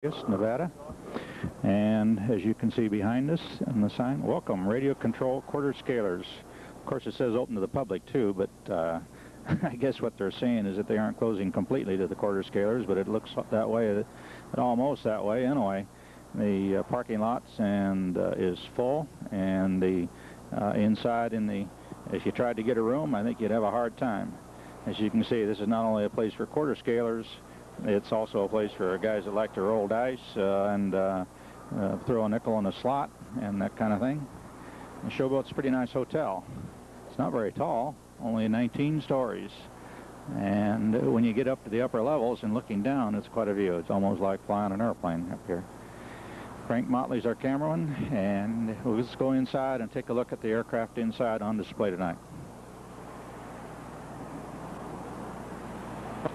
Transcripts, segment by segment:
Nevada. And as you can see behind us on the sign, welcome, radio control quarter scalers. Of course, it says open to the public too, but I guess what they're saying is that they aren't closing completely to the quarter scalers, but it looks that way, almost that way anyway. The parking lots and is full, and the inside if you tried to get a room, I think you'd have a hard time. As you can see, this is not only a place for quarter scalers, it's also a place for guys that like to roll dice and throw a nickel in a slot and that kind of thing. The Showboat's a pretty nice hotel. It's not very tall, only 19 stories. And when you get up to the upper levels and looking down, it's quite a view. It's almost like flying an airplane up here. Frank Motley's our cameraman, and we'll just go inside and take a look at the aircraft inside on display tonight.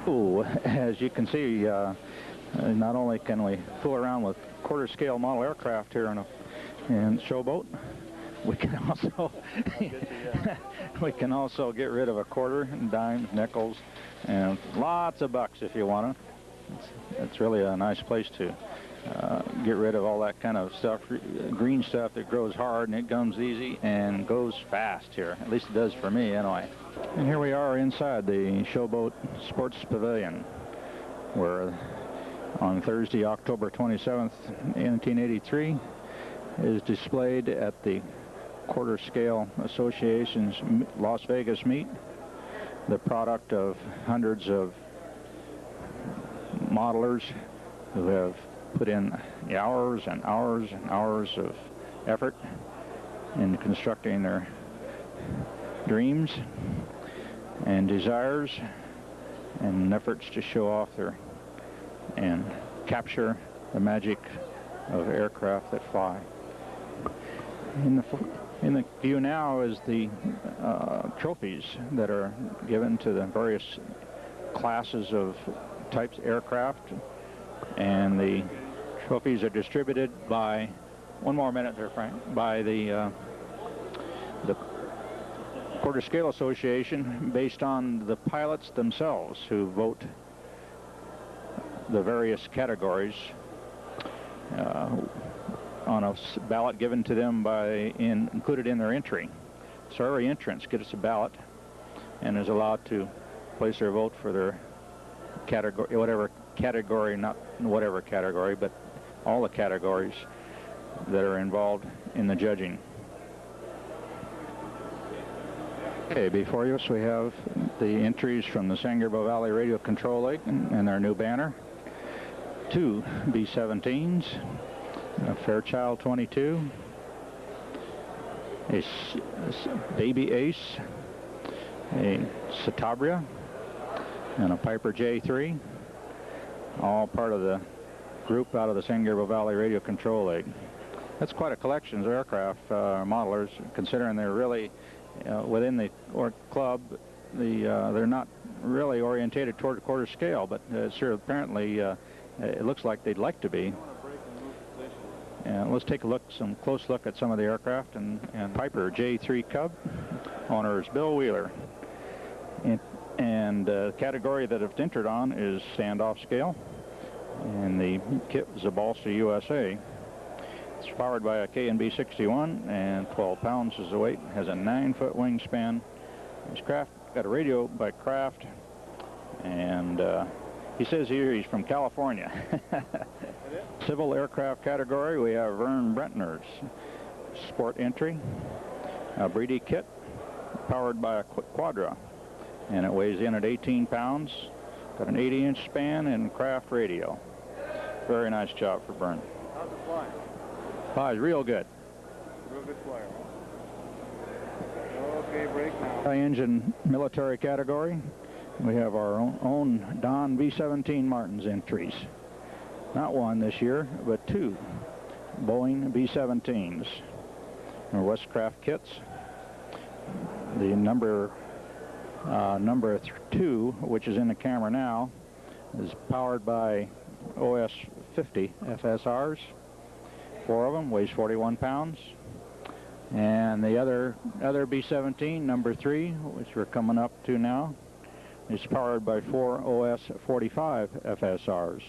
Oh, as you can see, not only can we fool around with quarter scale model aircraft here in Showboat, we can also get rid of a quarter and dimes, nickels, and lots of bucks if you want to. It's really a nice place to get rid of all that kind of stuff, green stuff that grows hard and it comes easy and goes fast here. At least it does for me anyway. And here we are inside the Showboat Sports Pavilion, where on Thursday, October 27th, 1983, is displayed at the Quarter Scale Association's Las Vegas meet, the product of hundreds of modelers who have put in hours and hours and hours of effort in constructing their dreams and desires and efforts to show off and capture the magic of aircraft that fly. In the view now is the trophies that are given to the various classes of types of aircraft, and the trophies are distributed by, one more minute there, Frank, by the Quarter Scale Association, based on the pilots themselves who vote the various categories on a ballot given to them included in their entry. So every entrant gets a ballot and is allowed to place their vote for their category, whatever category, not whatever category, but all the categories that are involved in the judging. Okay, before us we have the entries from the San Gabriel Valley Radio Control Lake and their new banner. 2 B-17s, a Fairchild 22, a Baby Ace, a Citabria, and a Piper J3, all part of the group out of the San Gabriel Valley Radio Control Lake. That's quite a collection of aircraft modelers, considering they're really within the club. They're not really orientated toward quarter scale, but sure, apparently it looks like they'd like to be. And let's take some close look at some of the aircraft. And Piper J3 Cub, owner is Bill Wheeler. And the category that it's entered on is standoff scale, and the kit is a Balsa USA. It's powered by a K&B 61, and 12 pounds is the weight. Has a 9-foot wingspan. This craft got a radio by Kraft, and he says here he's from California. Civil aircraft category, we have Vern Brentner's sport entry, a Breedy kit, powered by a Quadra, and it weighs in at 18 pounds. Got an 80-inch span and Kraft radio. Very nice job for Vern. How's it fly? Flies real good. Real good flyer. Okay, break now. High-engine military category, we have our own Don V-17 Martins entries. Not one this year, but 2 Boeing B-17s. Or Westcraft kits. The number 2, which is in the camera now, is powered by OS 50 FSRs. 4 of them, weighs 41 pounds. And the other B-17, number 3, which we're coming up to now, is powered by 4 OS 45 FSRs.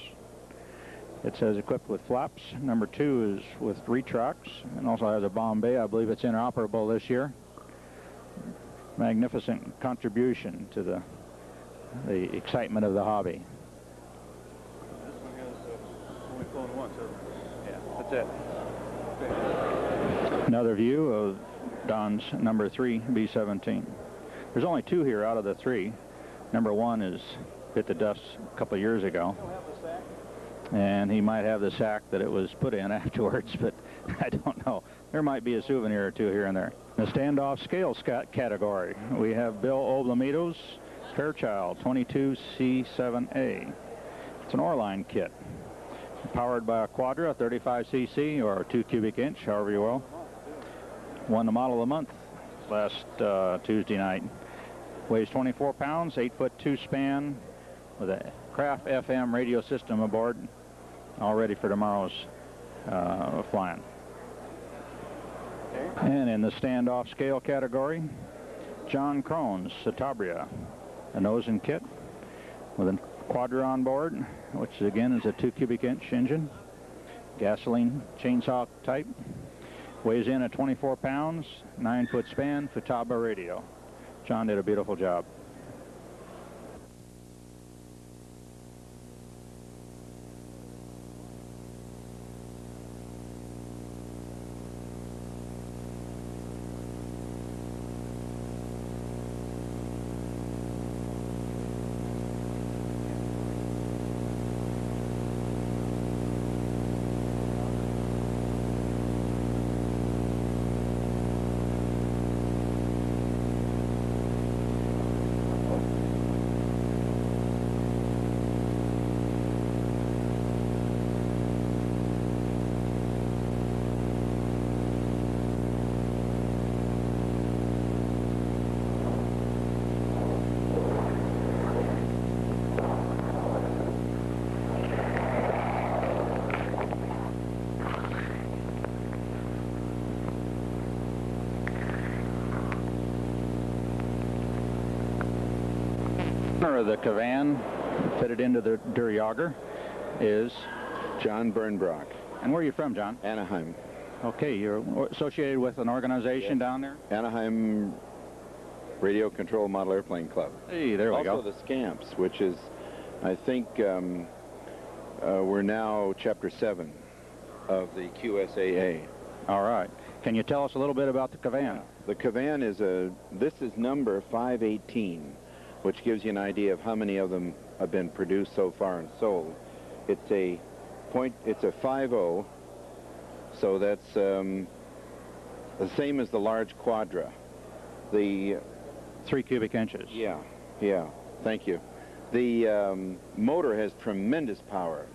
It says equipped with flaps. Number 2 is with retracts and also has a Bombay. I believe it's inoperable this year. Magnificent contribution to the excitement of the hobby. This one has only flown once, hasn't it? Yeah, that's it. Okay. Another view of Don's number 3 B-17. There's only 2 here out of the 3. Number 1 is hit the dust a couple of years ago. And he might have the sack that it was put in afterwards, but I don't know. There might be a souvenir or 2 here and there. The standoff scale category, we have Bill Oblamido's Fairchild 22C7A. It's an Orline kit, powered by a Quadra 35cc or 2 cubic inch, however you will. Won the Model of the Month last Tuesday night. Weighs 24 pounds, 8'2" span, with a Kraft FM radio system aboard, all ready for tomorrow's flying. Okay. And in the standoff scale category, John Crone's Citabria, a nose and kit with a Quadra on board, which again is a 2 cubic inch engine, gasoline chainsaw type, weighs in at 24 pounds, 9-foot span, Futaba radio. John did a beautiful job. Of the Cavan fitted into the Der Jager is John Bernbrock. And where are you from, John? Anaheim. Okay, you're associated with an organization down there? Anaheim Radio Control Model Airplane Club. Hey, there we go. Also the Scamps, which is, I think, we're now Chapter 7 of the QSAA. All right. Can you tell us a little bit about the Cavan? The Cavan is this is number 518. Which gives you an idea of how many of them have been produced so far and sold. It's a 5.0, so that's the same as the large Quadra. The 3 cubic inches. Yeah, thank you. The motor has tremendous power,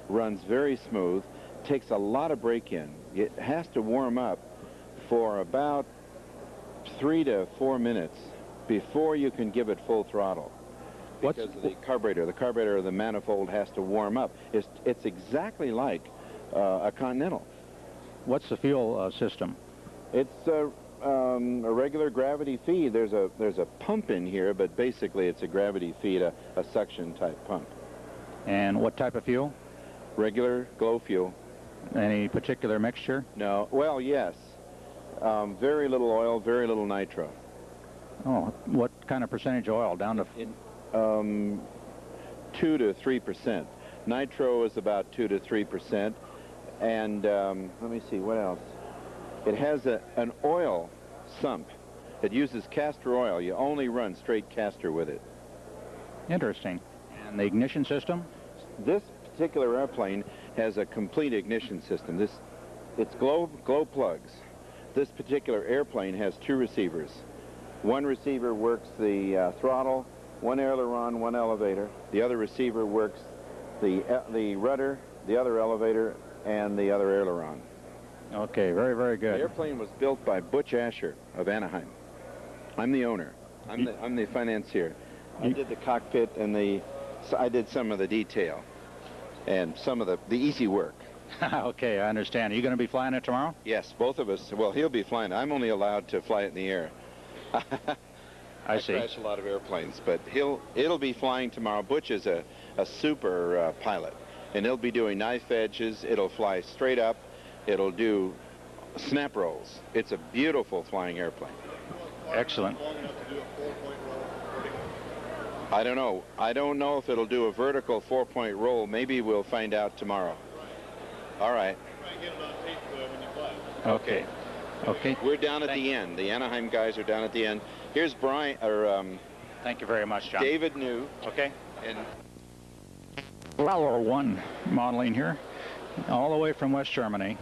runs very smooth, takes a lot of break-in. It has to warm up for about 3 to 4 minutes before you can give it full throttle, because of the carburetor of the manifold has to warm up. It's exactly like a Continental. What's the fuel system? It's a regular gravity feed. There's a pump in here, but basically it's a gravity feed, a suction type pump. And what type of fuel? Regular glow fuel. Any particular mixture? No. Well, yes. Very little oil, very little nitro. Oh, what kind of percentage oil? Down to 2 to 3%. Nitro is about 2 to 3%. And let me see, what else? It has an oil sump. It uses castor oil. You only run straight castor with it. Interesting. And the ignition system? This particular airplane has a complete ignition system. It's glow plugs. This particular airplane has 2 receivers. One receiver works the throttle, one aileron, one elevator. The other receiver works the rudder, the other elevator, and the other aileron. Okay, very, very good. The airplane was built by Butch Asher of Anaheim. I'm the owner. I'm the financier. I did the cockpit and I did some of the detail and some of the easy work. Okay, I understand. Are you going to be flying it tomorrow? Yes, both of us. Well, he'll be flying. I'm only allowed to fly it in the air. I see. Crash a lot of airplanes, but it'll be flying tomorrow. Butch is a super pilot. and it'll be doing knife edges. It'll fly straight up. It'll do snap rolls. It's a beautiful flying airplane. Excellent. I don't know. I don't know if it'll do a vertical 4-point roll. Maybe we'll find out tomorrow. All right. Okay. Okay. We're down at the end. The Anaheim guys are down at the end. Here's Brian, Thank you very much, John. David New. Okay. And Valor 1 modeling here, all the way from West Germany.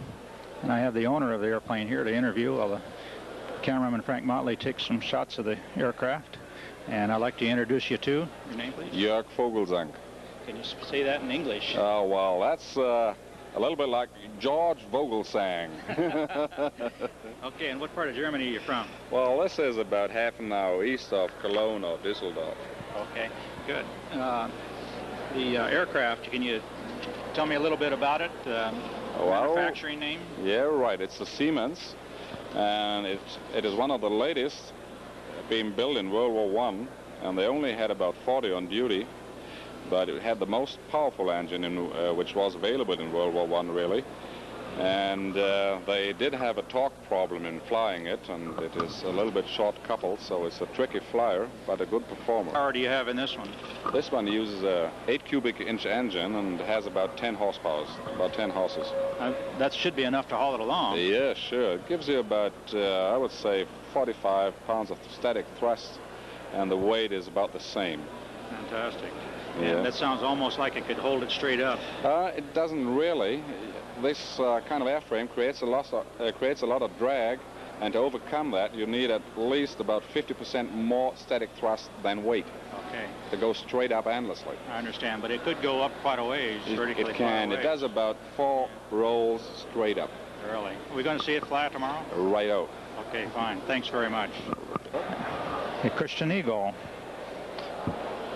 And I have the owner of the airplane here to interview while the cameraman Frank Motley takes some shots of the aircraft. And I'd like to introduce you to your name, please. Jörg Vogelsang. Can you say that in English? Oh, well, that's a little bit like George Vogelsang. Okay, and what part of Germany are you from? Well, this is about half an hour east of Cologne or Düsseldorf. Okay, good. The aircraft, can you tell me a little bit about it? Manufacturing name? Yeah, right. It's a Siemens, and it is one of the latest being built in World War I, and they only had about 40 on duty, but it had the most powerful engine which was available in World War I, really. And they did have a torque problem in flying it, and it is a little bit short coupled, so it's a tricky flyer, but a good performer. How power do you have in this one? This one uses a 8 cubic inch engine and has about 10 horsepower, about 10 horses. That should be enough to haul it along. Yeah, sure. It gives you about, I would say, 45 pounds of static thrust, and the weight is about the same. Fantastic. Yeah. And that sounds almost like it could hold it straight up. It doesn't really. This kind of airframe creates a lot of drag, and to overcome that, you need at least about 50% more static thrust than weight. Okay. To go straight up endlessly. I understand, but it could go up quite a ways, vertically. It can. It does about 4 rolls straight up. Really? Are we going to see it fly tomorrow? Right-o. Okay, fine. Thanks very much. A Christian Eagle.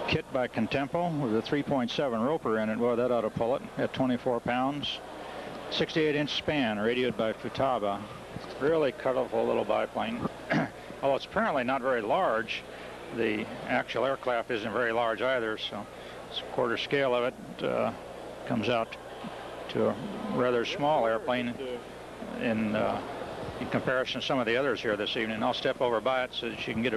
Kit by Contempo with a 3.7 roper in it. Well, that ought to pull it at 24 pounds. 68-inch span, radioed by Futaba. Really colorful little biplane. Although it's apparently not very large, the actual aircraft isn't very large either, so it's a quarter scale of it. Comes out to a rather small airplane in comparison to some of the others here this evening. I'll step over by it so that you can get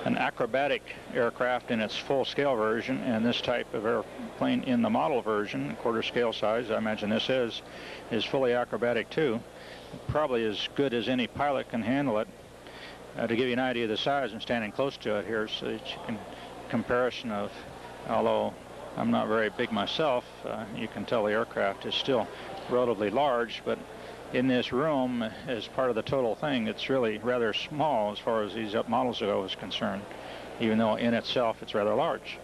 an acrobatic aircraft in its full scale version, and this type of airplane in the model version, quarter scale size, I imagine this is fully acrobatic too. Probably as good as any pilot can handle it. To give you an idea of the size, I'm standing close to it here so that you can comparison of, although I'm not very big myself, you can tell the aircraft is still relatively large, but in this room, as part of the total thing, it's really rather small as far as these models ago is concerned, even though in itself it's rather large.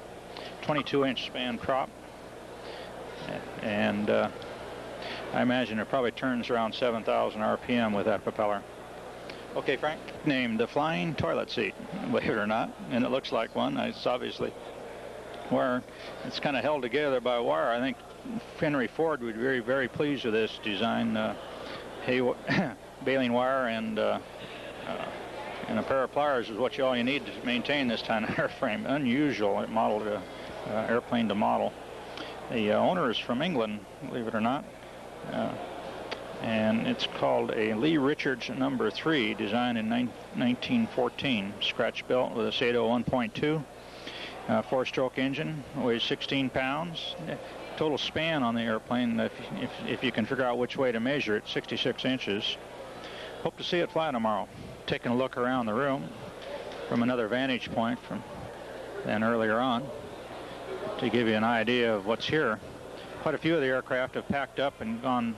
22-inch span prop, and I imagine it probably turns around 7,000 RPM with that propeller. Okay, Frank. Named the flying toilet seat, believe it or not, and it looks like one. It's obviously where it's kind of held together by wire. I think Henry Ford would be very, very pleased with this design. Baling wire and a pair of pliers is all you need to maintain this kind of airframe. Unusual model to airplane to model. The owner is from England, believe it or not, and it's called a Lee Richards No. 3, designed in 1914, scratch built with a Sato 1.2, 4-stroke engine, weighs 16 pounds. Total span on the airplane, if you can figure out which way to measure it, 66 inches. Hope to see it fly tomorrow. Taking a look around the room from another vantage point than earlier on to give you an idea of what's here. Quite a few of the aircraft have packed up and gone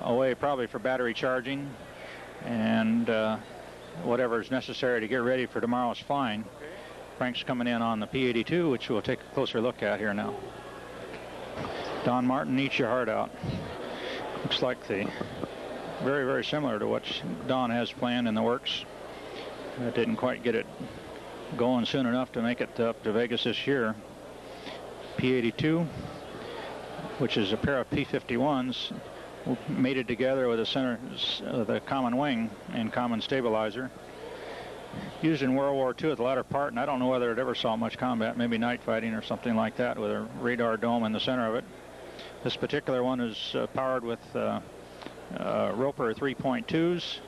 away probably for battery charging and whatever is necessary to get ready for tomorrow's flying. Frank's coming in on the P-82, which we'll take a closer look at here now. Don Martin, eat your heart out. Looks like very, very similar to what Don has planned in the works. Didn't quite get it going soon enough to make it up to Vegas this year. P-82, which is a pair of P-51s mated together with a common wing and common stabilizer. Used in World War II at the latter part, and I don't know whether it ever saw much combat, maybe night fighting or something like that, with a radar dome in the center of it. This particular one is powered with Roper 3.2s,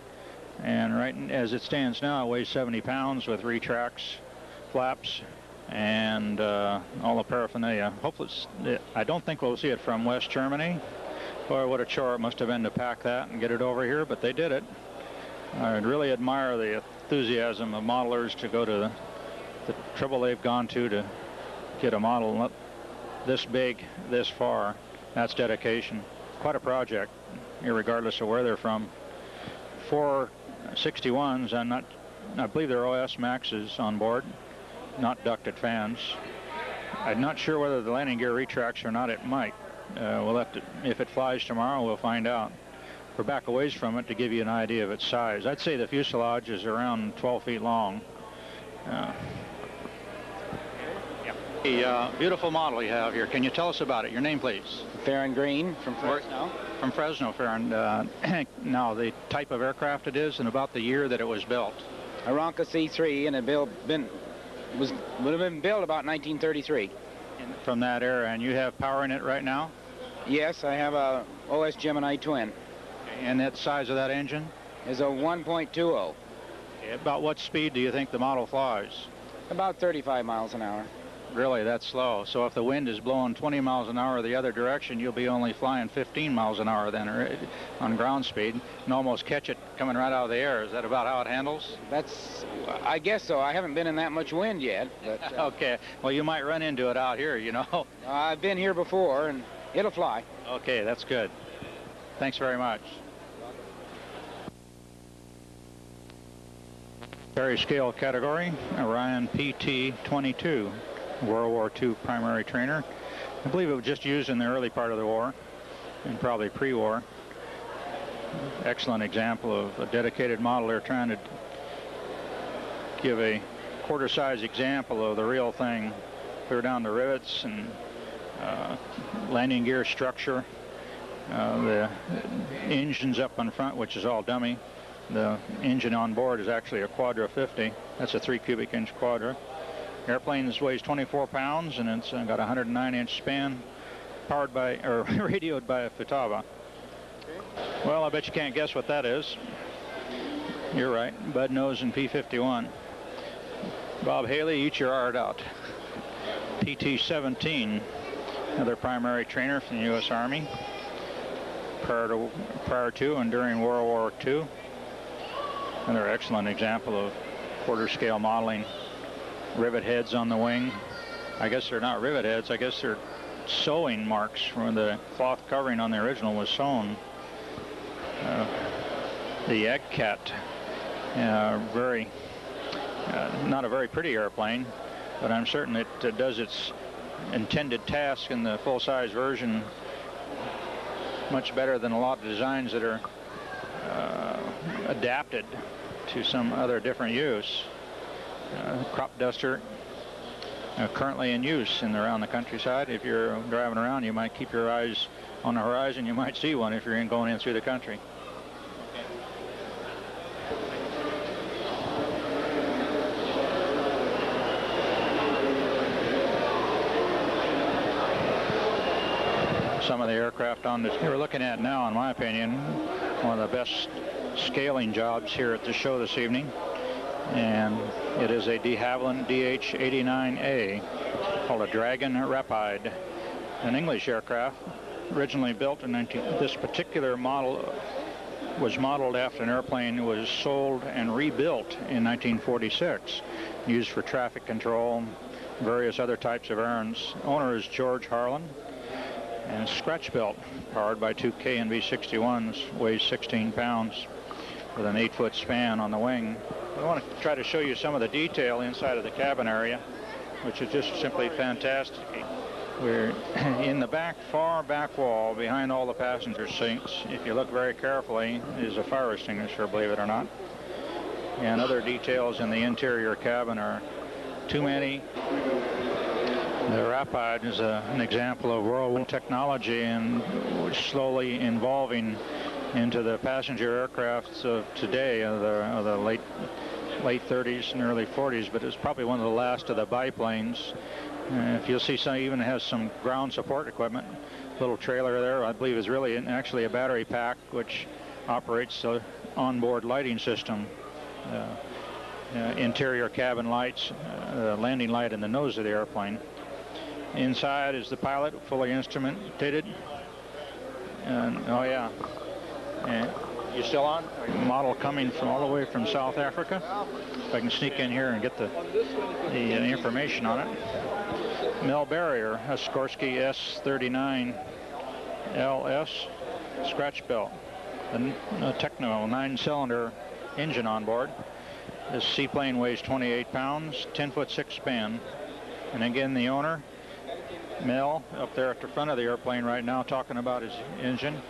and right as it stands now, it weighs 70 pounds with retracts, flaps, and all the paraphernalia. Hopefully, I don't think we'll see it from West Germany. Boy, what a chore it must have been to pack that and get it over here, but they did it. I'd really admire the enthusiasm of modelers to go to the trouble they've gone to get a model this big, this far. That's dedication. Quite a project, regardless of where they're from. 461s, I believe they're OS Maxes on board, not ducted fans. I'm not sure whether the landing gear retracts or not. It might. We'll have to, if it flies tomorrow, we'll find out. We're back a ways from it to give you an idea of its size. I'd say the fuselage is around 12 feet long. The beautiful model you have here. Can you tell us about it? Your name, please. Farron Green from Fresno. From Fresno, Farron. Now, the type of aircraft it is and about the year that it was built. Aranca C3, and it would have been built about 1933. From that era, and you have power in it right now? Yes, I have a OS Gemini twin. And that size of that engine? Is a 1.20. About what speed do you think the model flies? About 35 miles an hour. Really, that's slow. So if the wind is blowing 20 miles an hour the other direction, you'll be only flying 15 miles an hour then on ground speed and almost catch it coming right out of the air. Is that about how it handles? I guess so. I haven't been in that much wind yet. But, okay. Well, you might run into it out here, you know. I've been here before, and it'll fly. Okay, that's good. Thanks very much. Very scale category, Orion PT-22. World War II primary trainer. I believe it was just used in the early part of the war and probably pre-war. Excellent example of a dedicated modeler trying to give a quarter-size example of the real thing. Clear down the rivets and landing gear structure. The engine's up in front, which is all dummy. The engine on board is actually a Quadra 50. That's a 3 cubic inch Quadra. Airplane weighs 24 pounds, and it's got a 109-inch span, powered by, or radioed by a Futaba. Okay. Well, I bet you can't guess what that is. You're right, Bud Nose and P-51. Bob Haley, eat your heart out. PT-17, another primary trainer from the U.S. Army, prior to and during World War II. Another excellent example of quarter-scale modeling. Rivet heads on the wing. I guess they're not rivet heads. I guess they're sewing marks where the cloth covering on the original was sewn. The Egg Cat, not a very pretty airplane, but I'm certain it does its intended task in the full-size version much better than a lot of designs that are adapted to some other different use. Crop duster currently in use around the countryside. If you're driving around, you might keep your eyes on the horizon. You might see one if you're going in through the country. Some of the aircraft on this we're looking at now, in my opinion, one of the best scaling jobs here at the show this evening. And it is a de Havilland DH-89A called a Dragon Rapide, an English aircraft originally built in this particular model was modeled after an airplane that was sold and rebuilt in 1946, used for traffic control, various other types of errands. Owner is George Harlan, and scratch built, powered by 2 KNB-61s, weighs 16 pounds with an 8-foot span on the wing. I want to try to show you some of the detail inside of the cabin area, which is just simply fantastic. We're in the far back wall, behind all the passenger seats. If you look very carefully, is a fire extinguisher, believe it or not. And other details in the interior cabin are too many. The Rapide is an example of World War technology and slowly evolving into the passenger aircrafts of today, of the late 30s and early 40s, but it's probably one of the last of the biplanes. If you'll see, some even has some ground support equipment. little trailer there, I believe, is really actually a battery pack which operates the onboard lighting system. Interior cabin lights, landing light in the nose of the airplane. Inside is the pilot, fully instrumentated. And oh yeah, and you still on? Model coming from all the way from South Africa. If I can sneak in here and get the information on it. Mel Barrier, a Sikorsky S39 LS scratch belt. The Techno 9-cylinder engine on board. This seaplane weighs 28 pounds, 10'6" span. And again, the owner, Mel, up there at the front of the airplane right now talking about his engine,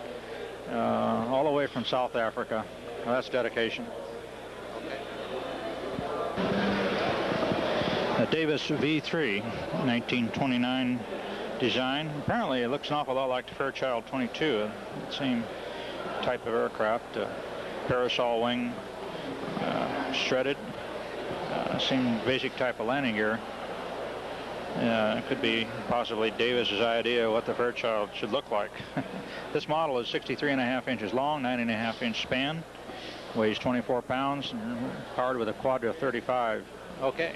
all the way from South Africa. Well, that's dedication. A Davis V3, 1929 design. Apparently it looks an awful lot like the Fairchild 22, same type of aircraft. Parasol wing, shredded, same basic type of landing gear. It could be possibly Davis's idea of what the Fairchild should look like. This model is 63.5 inches long, 9.5-inch span, weighs 24 pounds, and powered with a Quadra 35. Okay.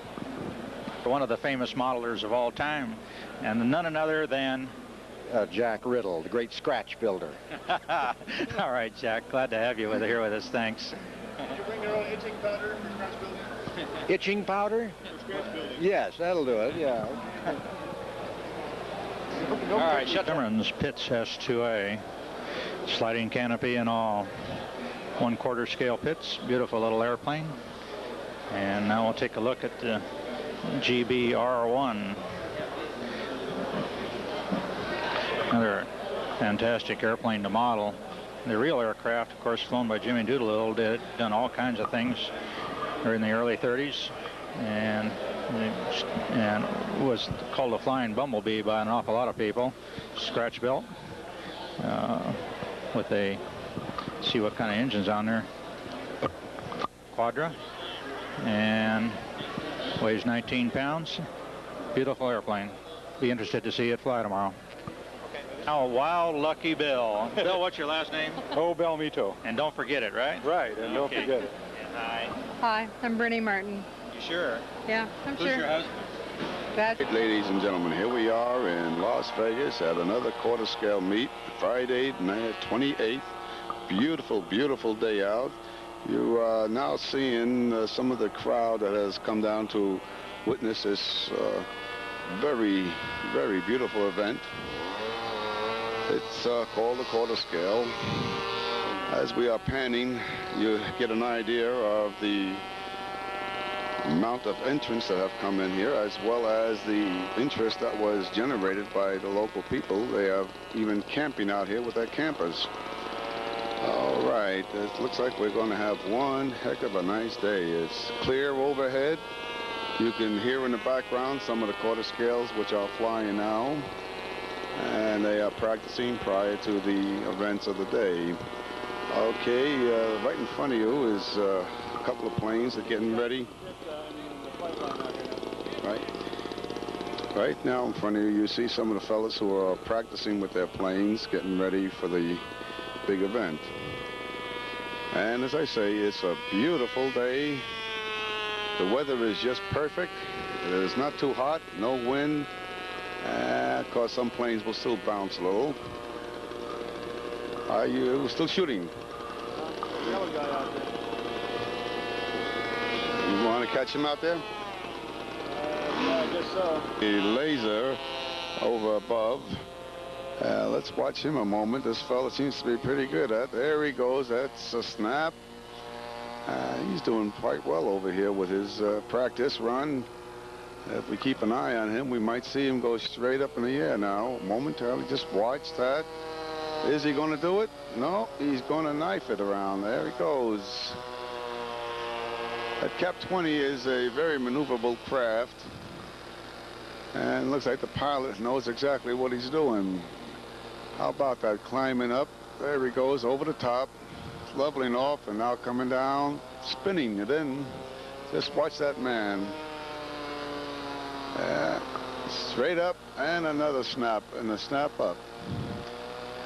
One of the famous modelers of all time, and none other than Jack Riddle, the great scratch builder. All right, Jack, glad to have you here with us. Thanks. Did you bring your own itching powder for scratch building? Itching powder? For scratch building. Yes, that'll do it, yeah. All right, Cameron's Pitts S2A, sliding canopy and all. 1/4 scale Pitts, beautiful little airplane. And now we'll take a look at the GBR1. Another fantastic airplane to model. The real aircraft, of course, flown by Jimmy Doolittle, done all kinds of things during the early 30s, and was called a flying bumblebee by an awful lot of people. Scratch built with a, see what kind of engine's on there, Quadra, and weighs 19 pounds. Beautiful airplane. Be interested to see it fly tomorrow. Now, Wild Lucky Bill. Bill, what's your last name? Oh, Belmito. And don't forget it, right? Right, and don't forget it. And hi. Hi, I'm Brittany Martin. You sure? Yeah, I'm Who's sure. your husband? That's Ladies and gentlemen, here we are in Las Vegas at another quarter scale meet, Friday, May 28th. Beautiful, beautiful day out. You are now seeing some of the crowd that has come down to witness this very, very beautiful event. It's called the quarter scale. As we are panning, you get an idea of the amount of entrants that have come in here, as well as the interest that was generated by the local people. They are even camping out here with their campers. All right, it looks like we're going to have one heck of a nice day. It's clear overhead. You can hear in the background some of the quarter scales which are flying now, and they are practicing prior to the events of the day. Okay, right in front of you is a couple of planes that are getting ready. Right now in front of you, you see some of the fellas who are practicing with their planes, getting ready for the big event. And as I say, it's a beautiful day. The weather is just perfect. It is not too hot, no wind. Of course, some planes will still bounce a little. Are you still shooting? Yellow guy out there. You want to catch him out there? Yeah, I guess so. The laser over above. Let's watch him a moment. This fella seems to be pretty good at. There he goes. That's a snap. He's doing quite well over here with his practice run. If we keep an eye on him, we might see him go straight up in the air now. Momentarily, just watch that. Is he going to do it? No, he's going to knife it around. There he goes. That Cap 20 is a very maneuverable craft. And looks like the pilot knows exactly what he's doing. How about that, climbing up? There he goes, over the top, leveling off, and now coming down, spinning it in. Just watch that man. Straight up, and another snap, and a snap up.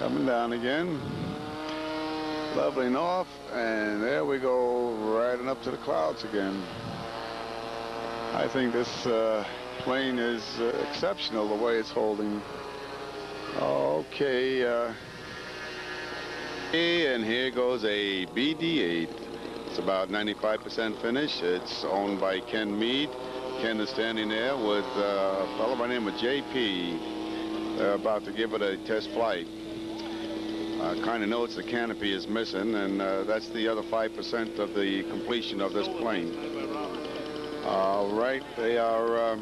Coming down again. Leveling off, and there we go, riding up to the clouds again. I think this plane is exceptional the way it's holding. Okay, and here goes a BD-8. It's about 95% finished. It's owned by Ken Mead. Ken is standing there with a fellow by the name of JP. They're about to give it a test flight. Kind of notes the canopy is missing, and that's the other 5% of the completion of this plane. All right, they are,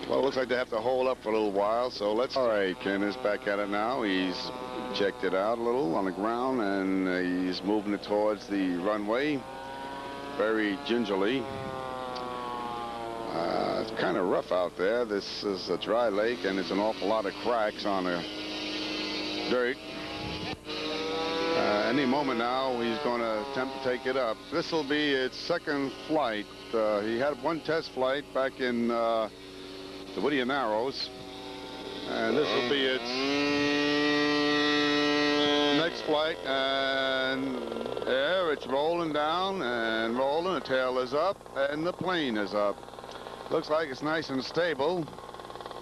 well, it looks like they have to hold up for a little while, so let's... All right, Ken is back at it now. He's checked it out a little on the ground, and he's moving it towards the runway very gingerly. It's kind of rough out there. This is a dry lake, and there's an awful lot of cracks on the dirt. Any moment now, he's going to attempt to take it up. This will be its second flight. He had one test flight back in the Whittier Narrows, and this will be its next flight. And there, it's rolling down and rolling. The tail is up, and the plane is up. Looks like it's nice and stable,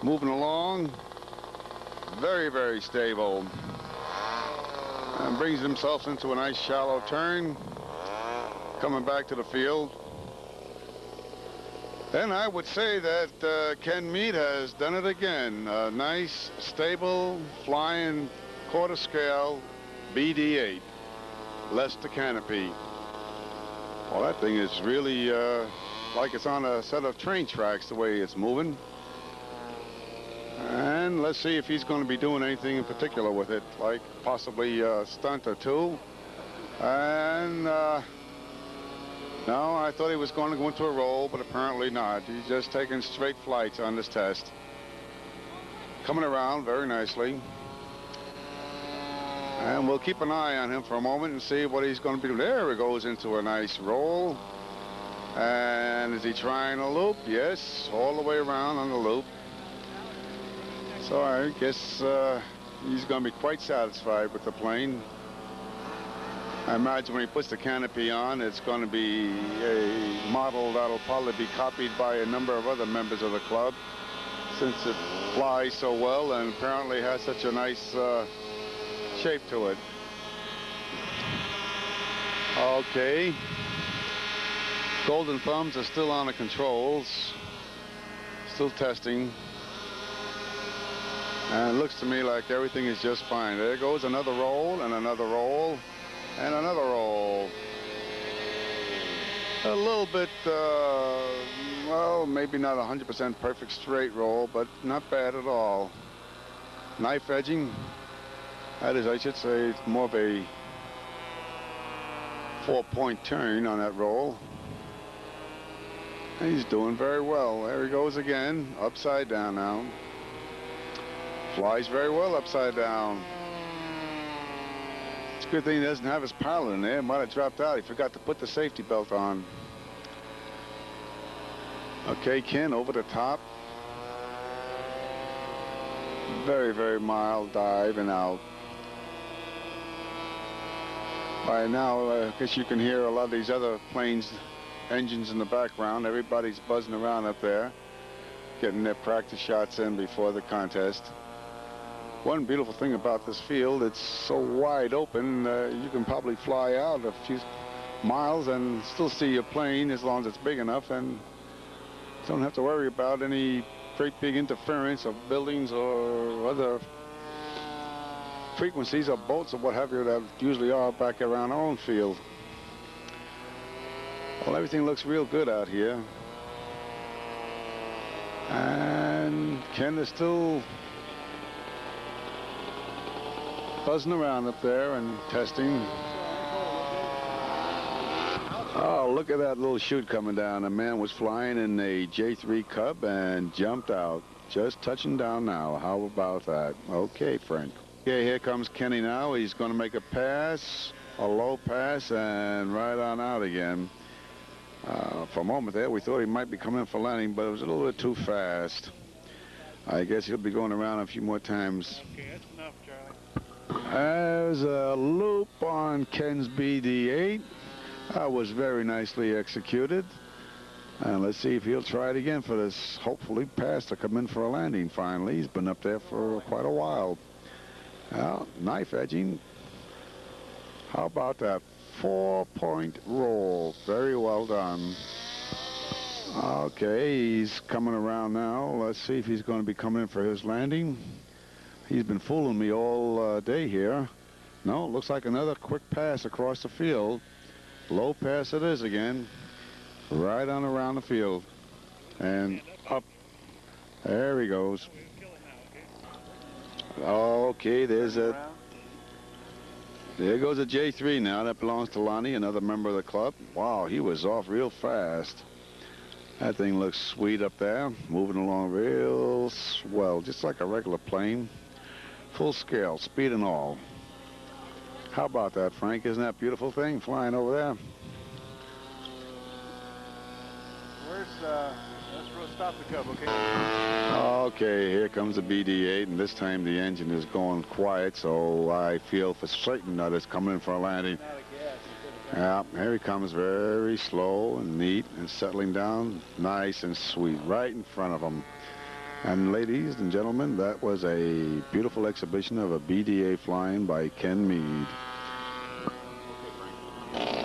moving along. Very, very stable. And brings himself into a nice shallow turn, coming back to the field. And I would say that Ken Mead has done it again. A nice, stable, flying quarter scale BD-8. Less the canopy. Well, that thing is really like it's on a set of train tracks the way it's moving. And let's see if he's going to be doing anything in particular with it, like possibly a stunt or two. And no, I thought he was going to go into a roll, but apparently not. He's just taking straight flights on this test. Coming around very nicely. And we'll keep an eye on him for a moment and see what he's going to be doing. There he goes into a nice roll. And is he trying a loop? Yes, all the way around on the loop. So I guess he's going to be quite satisfied with the plane. I imagine when he puts the canopy on, it's going to be a model that'll probably be copied by a number of other members of the club, since it flies so well and apparently has such a nice shape to it. Okay. Golden thumbs are still on the controls, still testing. And it looks to me like everything is just fine. There goes another roll, and another roll, and another roll. A little bit, well, maybe not 100% perfect straight roll, but not bad at all. Knife edging. That is, I should say, it's more of a 4-point turn on that roll. And he's doing very well. There he goes again, upside down now. Flies very well upside down. It's a good thing he doesn't have his pilot in there. Might have dropped out. He forgot to put the safety belt on. Okay, Ken over the top. Very, very mild dive and out. By now, I guess you can hear a lot of these other planes' engines in the background. Everybody's buzzing around up there, getting their practice shots in before the contest. One beautiful thing about this field, it's so wide open, you can probably fly out a few miles and still see your plane as long as it's big enough, and don't have to worry about any great big interference of buildings or other frequencies of boats or what have you that usually are back around our own field. Well, everything looks real good out here. And Ken is still buzzing around up there and testing. Oh, look at that little chute coming down. A man was flying in a J3 Cub and jumped out. Just touching down now. How about that? Okay, Frank. Okay, here comes Kenny now. He's going to make a pass, a low pass, and right on out again. For a moment there, we thought he might be coming for landing, but it was a little bit too fast. I guess he'll be going around a few more times. Okay, that's enough, Charlie. There's a loop on Ken's BD-8. That was very nicely executed. And let's see if he'll try it again for this. Hopefully pass to come in for a landing finally. He's been up there for quite a while. Well, knife edging. How about that 4-point roll? Very well done. Okay, he's coming around now. Let's see if he's going to be coming in for his landing. He's been fooling me all day here. No, looks like another quick pass across the field. Low pass it is again. Right on around the field. And up. There he goes. Okay, there's a... There goes a J3 now. That belongs to Lonnie, another member of the club. Wow, he was off real fast. That thing looks sweet up there. Moving along real swell, just like a regular plane. Full scale, speed and all. How about that, Frank? Isn't that a beautiful thing flying over there? Let's stop the Cub, okay? Okay, here comes the BD-8, and this time the engine is going quiet, so I feel for certain that it's coming in for a landing. Yeah, here he comes, very slow and neat and settling down nice and sweet right in front of him. And ladies and gentlemen, that was a beautiful exhibition of a BD-8 flying by Ken Mead.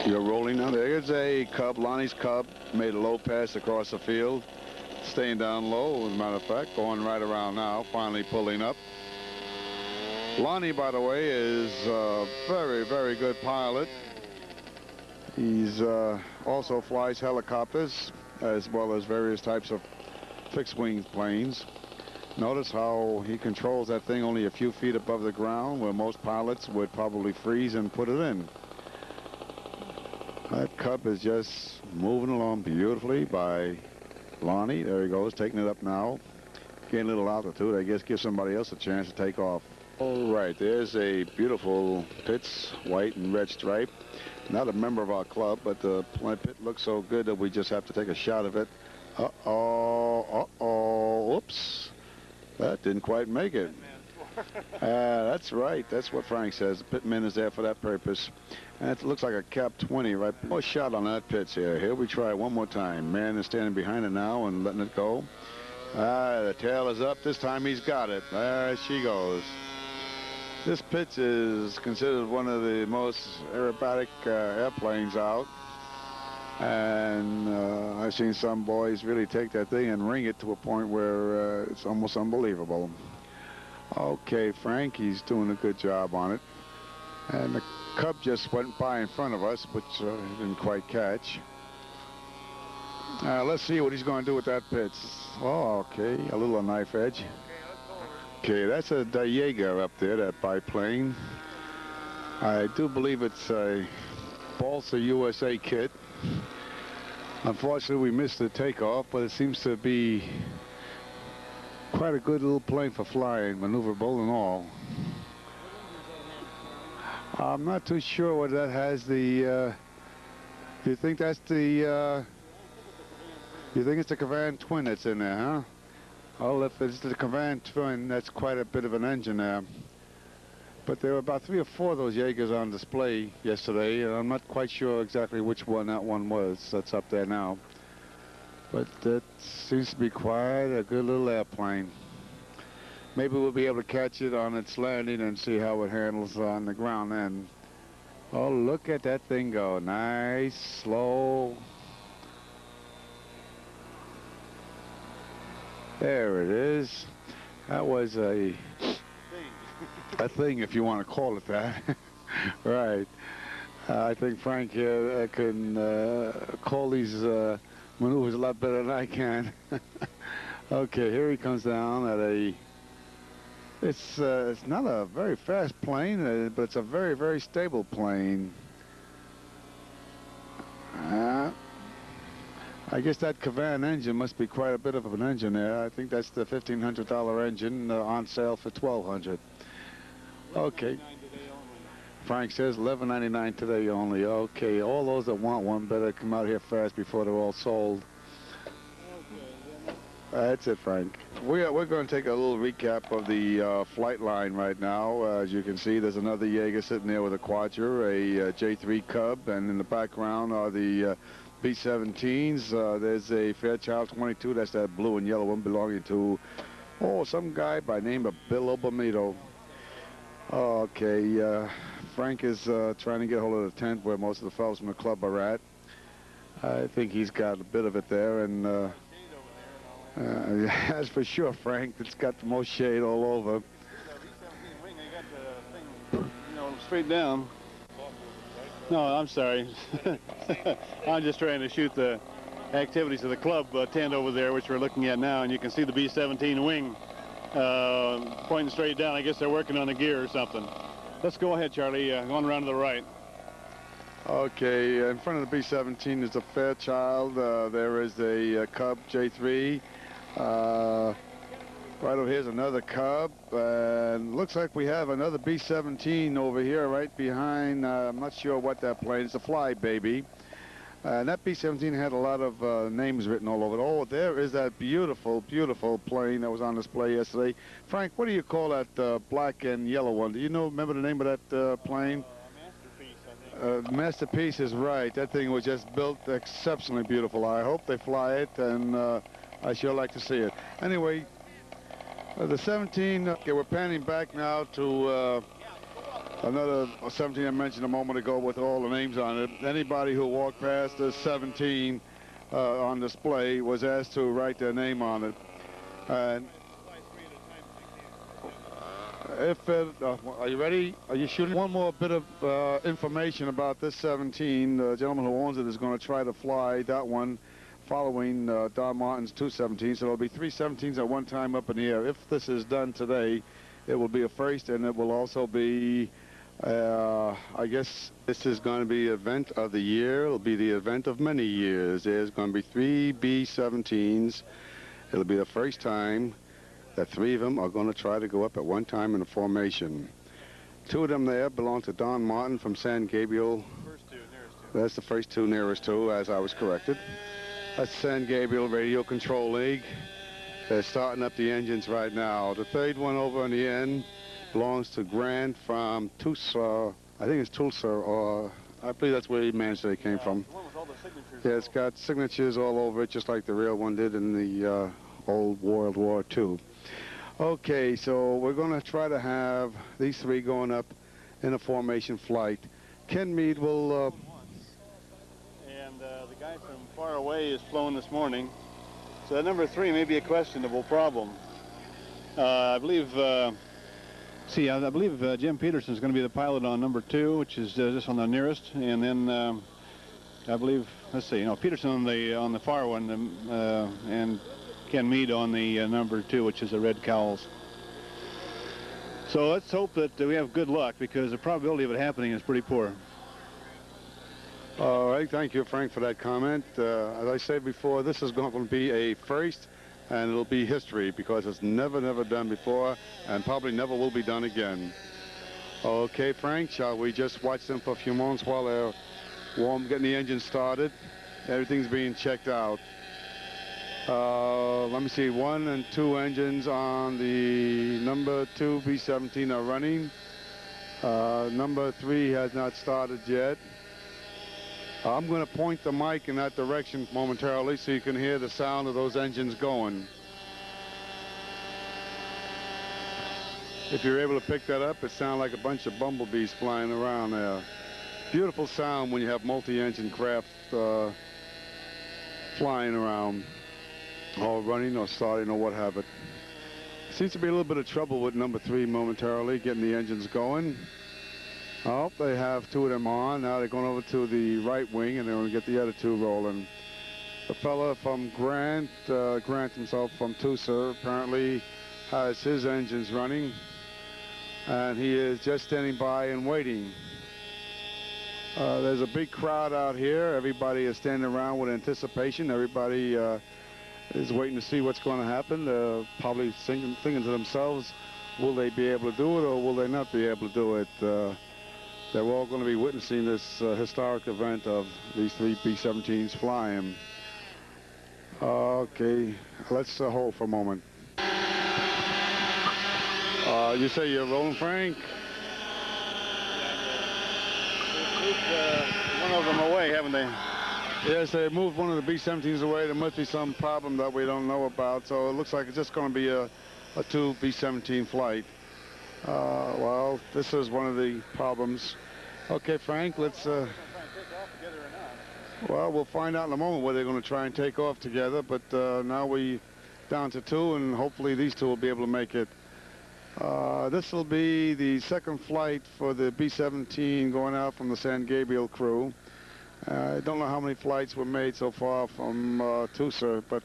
You're rolling now. There's a Cub, Lonnie's Cub, made a low pass across the field, staying down low, as a matter of fact, going right around now, finally pulling up. Lonnie, by the way, is a very, very good pilot. He's also flies helicopters as well as various types of fixed-wing planes. Notice how he controls that thing only a few feet above the ground, where most pilots would probably freeze and put it in. That Cub is just moving along beautifully by Lonnie. There he goes, taking it up now. Getting a little altitude, I guess, give somebody else a chance to take off. All right, there's a beautiful Pitts, white and red stripe. Not a member of our club, but the pit looks so good that we just have to take a shot of it. Uh-oh, oops. That didn't quite make it. That's right. That's what Frank says. The pitman is there for that purpose. And it looks like a cap 20 right. Oh, shot on that pitch here. Here we try one more time. Man is standing behind it now and letting it go. The tail is up. This time he's got it. There she goes. This pitch is considered one of the most aerobatic airplanes out. And I've seen some boys really take that thing and ring it to a point where it's almost unbelievable. Okay, Frank, he's doing a good job on it. And the Cub just went by in front of us, which he didn't quite catch. Let's see what he's going to do with that pitch. Oh, okay, a little knife edge. Okay, that's a Jaeger up there, that biplane. I do believe it's a Balsa USA kit. Unfortunately, we missed the takeoff, but it seems to be quite a good little plane for flying, maneuverable and all. I'm not too sure what that has. The you think that's the you think it's the Cavan twin that's in there, huh? Well, if it's the Cavan twin, that's quite a bit of an engine there. But there were about 3 or 4 of those Jaegers on display yesterday, and I'm not quite sure exactly which one that one was. That's up there now. But that seems to be quite a good little airplane. Maybe we'll be able to catch it on its landing and see how it handles on the ground then. Oh, look at that thing go. Nice, slow. There it is. That was a thing, if you want to call it that. Right. I think Frank here can call these maneuvers a lot better than I can. Okay, here he comes down at a... It's not a very fast plane, but it's a very, very stable plane. I guess that Cavan engine must be quite a bit of an engine there. I think that's the $1,500 engine on sale for $1,200. Okay. Frank says $11.99 today only. Okay, all those that want one better come out here fast before they're all sold. That's it, Frank. We're going to take a little recap of the flight line right now. As you can see, there's another Jaeger sitting there with a Quadra, a J3 Cub, and in the background are the B-17s. There's a Fairchild 22, that's that blue and yellow one belonging to, some guy by the name of Bill Obamito. Okay, Frank is trying to get a hold of the tent where most of the fellows from the club are at. I think he's got a bit of it there, and that's for sure, Frank. It's got the most shade all over. The B-17 wing, they got the thing, straight down. No, I'm sorry. I'm just trying to shoot the activities of the club tent over there, which we're looking at now, and you can see the B-17 wing pointing straight down. I guess they're working on a gear or something. Let's go ahead, Charlie. Going around to the right. Okay, in front of the B-17 is a Fairchild. There is a Cub J3. Right over here's another Cub, and looks like we have another B-17 over here right behind. I'm not sure what that plane is. It's a Fly Baby. And that B-17 had a lot of names written all over it. Oh, there is that beautiful, beautiful plane that was on display yesterday. Frank, what do you call that black and yellow one? Do you remember the name of that plane? Masterpiece, I think. Masterpiece is right. That thing was just built exceptionally beautiful. I hope they fly it, and I sure like to see it. Anyway, the 17, okay, we're panning back now to another 17 I mentioned a moment ago with all the names on it. Anybody who walked past the 17 on display was asked to write their name on it. And if it, are you ready? Are you shooting? One more bit of information about this 17. The gentleman who owns it is going to try to fly that one following Don Martin's 217s. So there'll be 3 17s at one time up in the air. If this is done today, it will be a first, and it will also be, I guess this is going to be event of the year. It'll be the event of many years. There's going to be 3 B-17s. It'll be the first time that 3 of them are going to try to go up at one time in a formation. 2 of them there belong to Don Martin from San Gabriel. First 2, nearest 2. That's the first 2 nearest to, as I was corrected. That's San Gabriel Radio Control League. They're starting up the engines right now. The 3rd one over on the end belongs to Grant from Tulsa. I think it's Tulsa, or I believe that's where he managed they came from. The one with all the signatures. Yeah, it's got signatures all over it, just like the real one did in the old World War II. Okay, so we're going to try to have these 3 going up in a formation flight. Ken Mead will... And the guy from far away is flown this morning. So that number 3 may be a questionable problem. I believe... I believe Jim Peterson is going to be the pilot on number 2, which is just on the nearest, and then I believe, let's see, Peterson on the far one, and Ken Mead on the number 2, which is the Red Cowls. So let's hope that we have good luck, because the probability of it happening is pretty poor. All right, thank you, Frank, for that comment. As I said before, this is going to be a first, and it'll be history, because it's never done before, and probably never will be done again. Okay, Frank, shall we just watch them for a few moments while they're getting the engine started? Everything's being checked out. Let me see, 1 and 2 engines on the number 2 B-17 are running. Number 3 has not started yet. I'm going to point the mic in that direction momentarily so you can hear the sound of those engines going. If you're able to pick that up, it sounds like a bunch of bumblebees flying around there. Beautiful sound when you have multi-engine craft flying around, or running or starting or what have it. Seems to be a little bit of trouble with number 3 momentarily, getting the engines going. Oh, they have 2 of them on. Now they're going over to the right wing, and they're going to get the other 2 rolling. The fella from Grant himself from Tulsa, apparently has his engines running, and he is just standing by and waiting. There's a big crowd out here. Everybody is standing around with anticipation. Everybody is waiting to see what's going to happen. They're probably thinking to themselves, will they be able to do it, or will they not be able to do it? They're all going to be witnessing this historic event of these 3 B-17s flying. Okay, let's hold for a moment. You say you're rolling, Frank? They've moved one of them away, haven't they? Yes, they moved one of the B-17s away. There must be some problem that we don't know about, so it looks like it's just going to be a 2 B-17 flight. Well, this is one of the problems. Okay, Frank, let's... Well, we'll find out in a moment whether they're going to try and take off together, but now we down to 2, and hopefully these 2 will be able to make it. This will be the second flight for the B-17 going out from the San Gabriel crew. I don't know how many flights were made so far from Tusa, but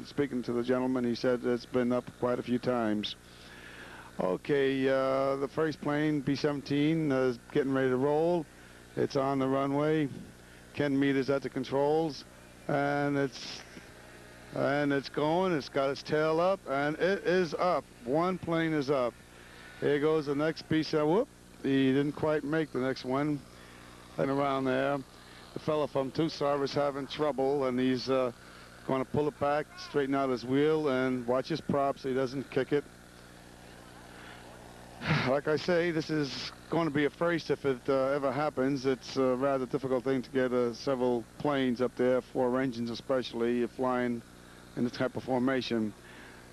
speaking to the gentleman, he said it's been up quite a few times. Okay, the first plane, B-17, is getting ready to roll. It's on the runway. Ken Meter's at the controls, and it's going. It's got its tail up, and it is up. One plane is up. Here goes the next B-17. Whoop! He didn't quite make the next one. And around there, the fellow from Tucson is having trouble, and he's going to pull it back, straighten out his wheel, and watch his prop so he doesn't kick it. Like I say, this is going to be a first if it ever happens. It's a rather difficult thing to get several planes up there, 4 engines especially, flying in this type of formation.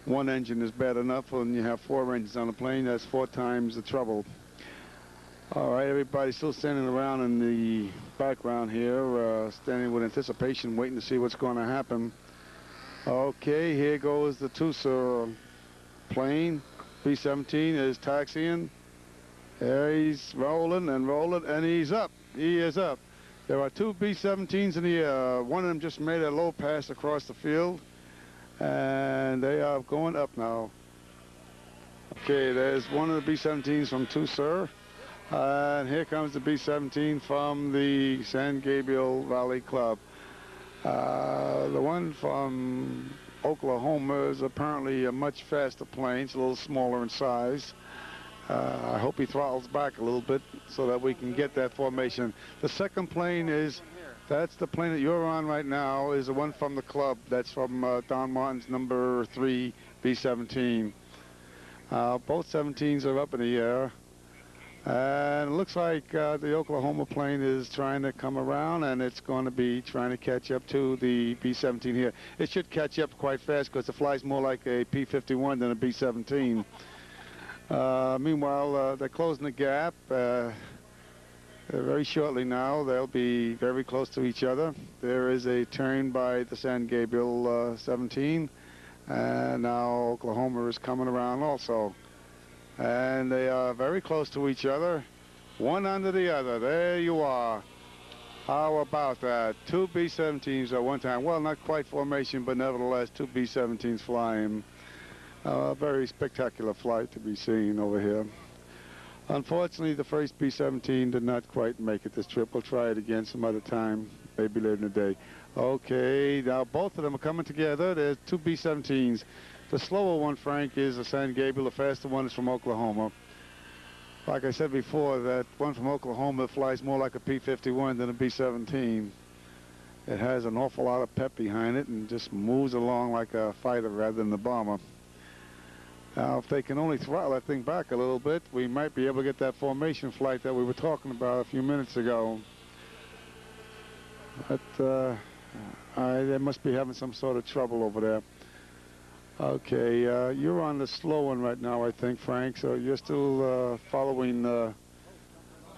1 engine is bad enough. When you have 4 engines on a plane, that's 4 times the trouble. All right, everybody's still standing around in the background here, standing with anticipation, waiting to see what's going to happen. Okay, here goes the Tusa plane. B-17 is taxiing. There he's rolling and rolling, and he's up. He is up. There are 2 B-17s in the air. One of them just made a low pass across the field, and they are going up now. Okay, there's one of the B-17s from Tusa, and here comes the B-17 from the San Gabriel Valley Club. The one from Oklahoma is apparently a much faster plane. It's a little smaller in size. I hope he throttles back a little bit so that we can get that formation. The second plane is, that's the plane that you're on right now, is the one from the club. That's from Don Martin's number 3 B-17. Both 17s are up in the air. And it looks like the Oklahoma plane is trying to come around, and it's going to be trying to catch up to the B-17 here. It should catch up quite fast because it flies more like a P-51 than a B-17. Meanwhile, they're closing the gap. Very shortly now, they'll be very close to each other. There is a turn by the San Gabriel 17, and now Oklahoma is coming around also. And they are very close to each other, one under the other. There you are. How about that? 2 B-17s at one time. Well, not quite formation, but nevertheless, 2 B-17s flying. A very spectacular flight to be seen over here. Unfortunately, the first B-17 did not quite make it this trip. We'll try it again some other time, maybe later in the day. Okay, now both of them are coming together. There's 2 B-17s. The slower one, Frank, is the San Gabriel. The faster one is from Oklahoma. Like I said before, that one from Oklahoma flies more like a P-51 than a B-17. It has an awful lot of pep behind it and just moves along like a fighter rather than the bomber. Now, if they can only throttle that thing back a little bit, we might be able to get that formation flight that we were talking about a few minutes ago. But they must be having some sort of trouble over there. Okay, you're on the slow one right now, I think, Frank, so you're still following the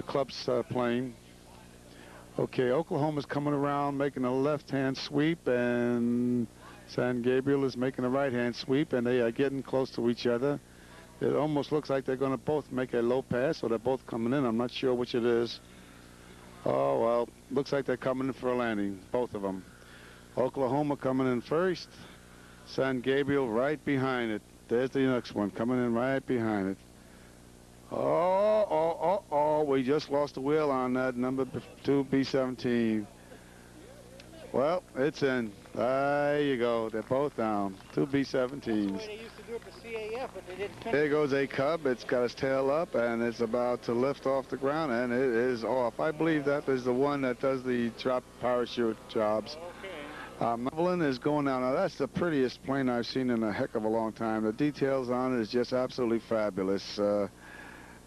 club's plane. Okay, Oklahoma's coming around, making a left-hand sweep, and San Gabriel is making a right-hand sweep, and they are getting close to each other. It almost looks like they're going to both make a low pass, or they're both coming in. I'm not sure which it is. Oh, well, looks like they're coming in for a landing, both of them. Oklahoma coming in first. San Gabriel right behind it. There's the next one coming in right behind it. Oh, we just lost the wheel on that number 2 B-17. Well, it's in. There you go. They're both down. 2 B-17s. There goes a Cub. It's got its tail up, and it's about to lift off the ground, and it is off. I believe that is the one that does the drop parachute jobs. Evelyn is going down. Now, that's the prettiest plane I've seen in a heck of a long time. The details on it is just absolutely fabulous.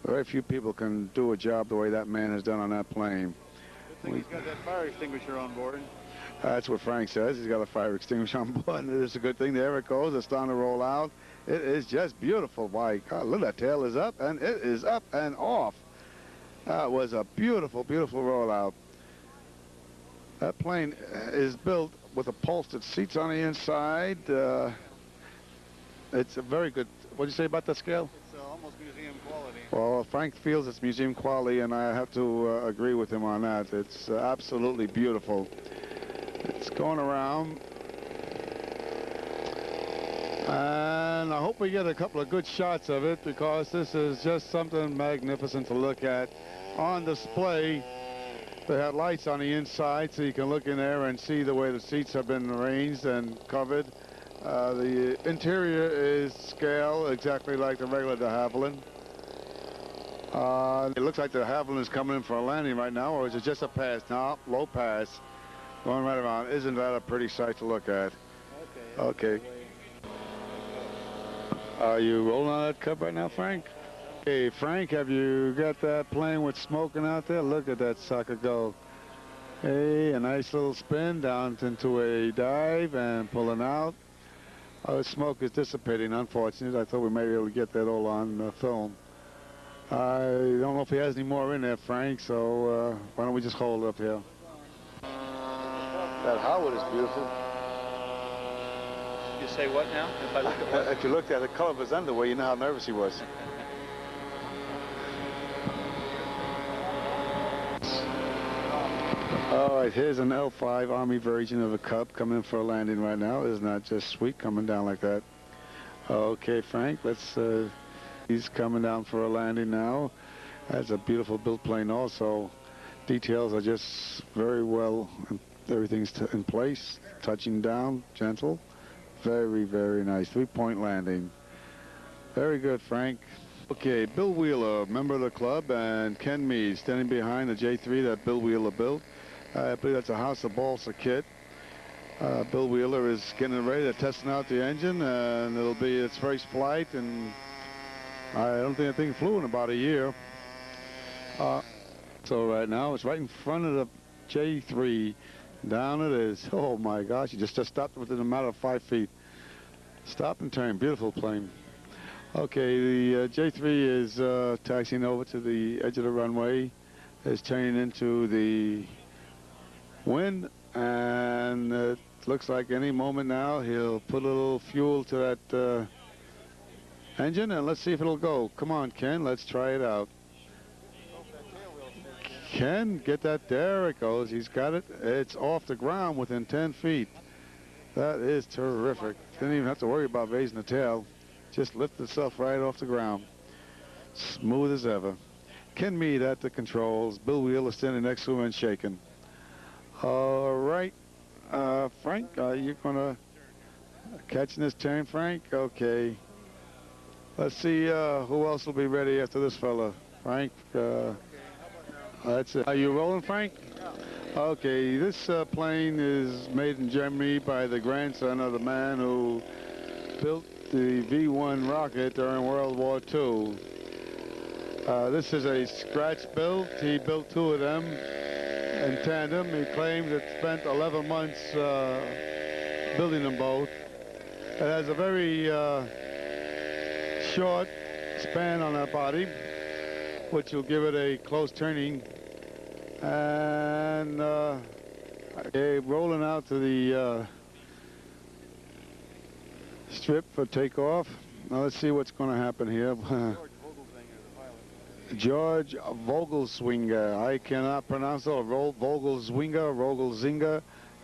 Very few people can do a job the way that man has done on that plane. Good thing he's got that fire extinguisher on board. That's what Frank says. He's got a fire extinguisher on board. It's a good thing. There it goes. It's starting to roll out. It is just beautiful. My God, look, that tail is up, and it is up and off. That was a beautiful, beautiful rollout. That plane is built with upholstered seats on the inside. It's a very good. What do you say about that scale? It's almost museum quality. Well, Frank feels it's museum quality, and I have to agree with him on that. It's absolutely beautiful. It's going around. And I hope we get a couple of good shots of it, because this is just something magnificent to look at. On display, they had lights on the inside, so you can look in there and see the way the seats have been arranged and covered. The interior is scale, exactly like the regular de Havilland. It looks like de Havilland is coming in for a landing right now, or is it just a pass? No, low pass. Going right around. Isn't that a pretty sight to look at? Okay. Are you rolling on that cup right now, Frank? Hey, Frank, have you got that plane with smoking out there? Look at that sucker go. Hey, a nice little spin down into a dive and pulling out. The smoke is dissipating, unfortunately. I thought we may be able to get that all on film. I don't know if he has any more in there, Frank, so why don't we just hold up here? That Howard is beautiful. You say what now? If I look at what? If you looked at the color of his underwear, you know how nervous he was. All right, here's an L5 Army version of a Cub coming in for a landing right now. Isn't that just sweet coming down like that? Okay, Frank, let's, he's coming down for a landing now. That's a beautiful built plane also. Details are just very well, everything's in place, touching down, gentle. Very, very nice. 3-point landing. Very good, Frank. Okay, Bill Wheeler, member of the club, and Ken Meade standing behind the J3 that Bill Wheeler built. I believe that's a House of Balsa kit. Bill Wheeler is getting ready. They're testing out the engine, and it'll be its first flight, and I don't think the thing flew in about a year. So right now, it's right in front of the J3. Down it is. Oh my gosh, you just stopped within a matter of 5 feet. Stop and turn. Beautiful plane. Okay, the J3 is taxiing over to the edge of the runway. It's turning into the wind, and it looks like any moment now he'll put a little fuel to that engine, and let's see if it'll go. Come on, Ken, let's try it out. Ken, get that. There it goes. He's got it. It's off the ground within 10 feet. That is terrific. Didn't even have to worry about raising the tail. Just lifted itself right off the ground. Smooth as ever. Ken Meade at the controls. Bill Wheeler standing next to him and shaking. All right. Frank, are you going to catching this turn, Frank? Okay. Let's see who else will be ready after this fella. Frank, that's it. Are you rolling, Frank? Okay, this plane is made in Germany by the grandson of the man who built the V-1 rocket during World War II. This is a scratch build. He built 2 of them in tandem. He claims it spent 11 months building them both. It has a very short span on that body, which will give it a close turning. And rolling out to the strip for takeoff. Now let's see what's going to happen here. George Vogelswinger. I cannot pronounce it. Vogelzinger.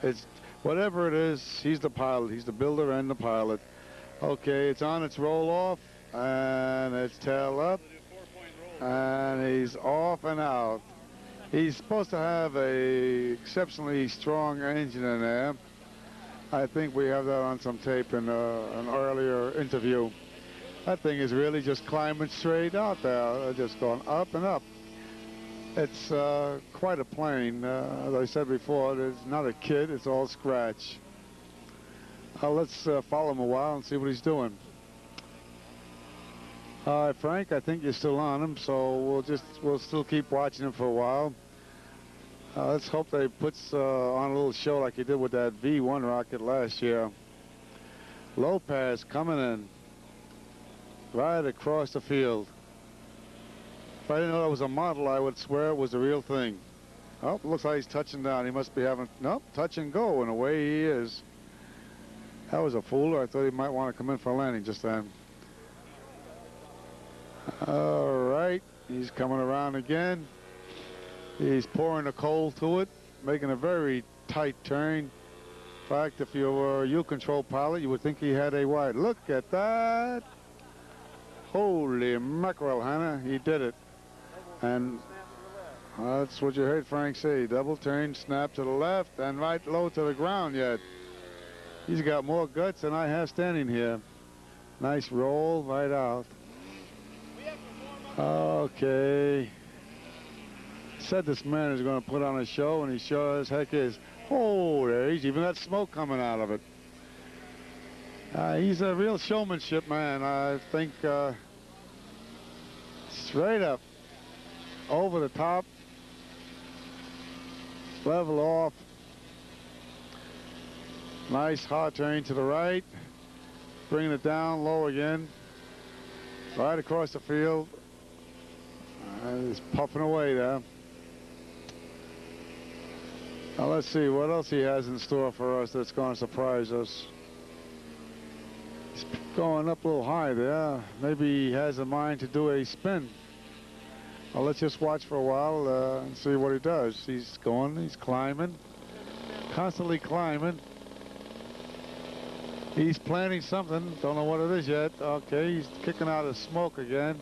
It's whatever it is. He's the pilot. He's the builder and the pilot. Okay, it's on its roll off, and it's tail up, and he's off and out. He's supposed to have a exceptionally strong engine in there. I think we have that on some tape in an earlier interview. That thing is really just climbing straight out there, just going up and up. It's quite a plane. As I said before, it's not a kit, it's all scratch. Let's follow him a while and see what he's doing. All right, Frank, I think you're still on him, so we'll still keep watching him for a while. Let's hope that he puts on a little show like he did with that V1 rocket last year. Low pass coming in right across the field. If I didn't know that was a model, I would swear it was the real thing. Oh, looks like he's touching down. He must be having, nope, touch and go, and away he is. That was a fooler. I thought he might want to come in for a landing just then. All right, he's coming around again. He's pouring the coal to it, making a very tight turn. In fact, if you were a U-control pilot, you would think he had a wide. Look at that. Holy mackerel, Hannah, he did it. And that's what you heard Frank say. Double turn, snap to the left, and right low to the ground yet. He's got more guts than I have standing here. Nice roll right out. Okay. Said this man is going to put on a show, and he sure as heck is. Oh, there he's even got smoke coming out of it. He's a real showmanship man. I think straight up, over the top, level off. Nice hard turn to the right, bringing it down low again, right across the field. He's puffing away there. Now let's see what else he has in store for us that's going to surprise us. He's going up a little high there. Maybe he has in mind to do a spin. Well, let's just watch for a while and see what he does. He's going, he's climbing, constantly climbing. He's planning something, don't know what it is yet. Okay, he's kicking out his smoke again.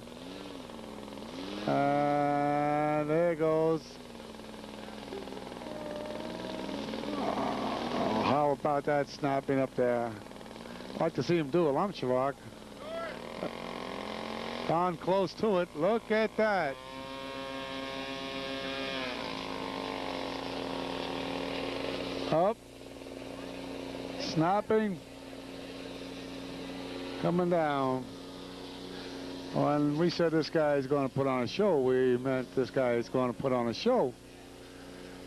And there goes. Oh, how about that snapping up there? I'd like to see him do a lump rock. Down close to it. Look at that. Up. Snapping. Coming down. When we said this guy is going to put on a show, we meant this guy is going to put on a show.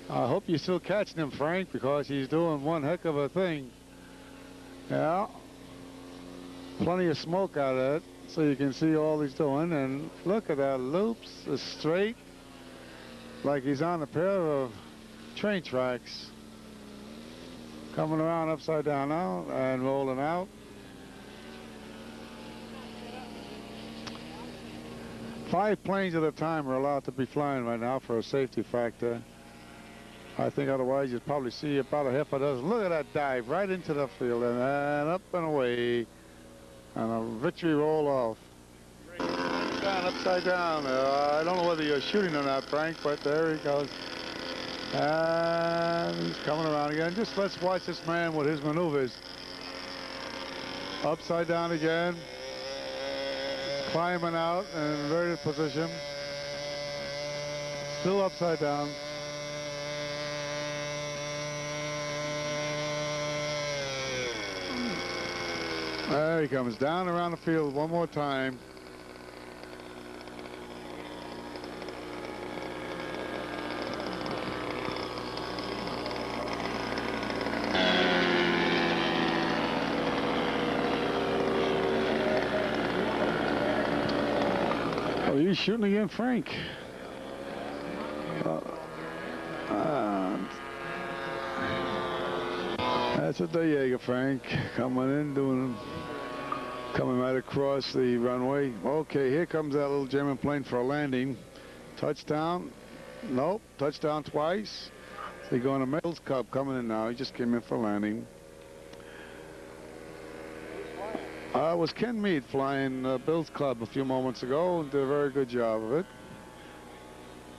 I hope you're still catching him, Frank, because he's doing one heck of a thing. Yeah. Plenty of smoke out of it, so you can see all he's doing. And look at that, loops straight, like he's on a pair of train tracks. Coming around upside down now and rolling out. Five planes at a time are allowed to be flying right now for a safety factor. I think otherwise you'd probably see about a half a dozen. Look at that dive right into the field and up and away. And a victory roll off. Down, upside down. I don't know whether you're shooting or not, Frank, but there he goes. And he's coming around again. Just let's watch this man with his maneuvers. Upside down again. Climbing out in inverted position. Still upside down. There he comes down around the field one more time. Oh, you're shooting again, Frank. That's a Diego, Frank. Coming in, coming right across the runway. Okay, here comes that little German plane for a landing. Touchdown. Nope, touchdown twice. So you're going to Mills Cup coming in now. He just came in for landing. It was Ken Meade flying Bill's Club a few moments ago and did a very good job of it.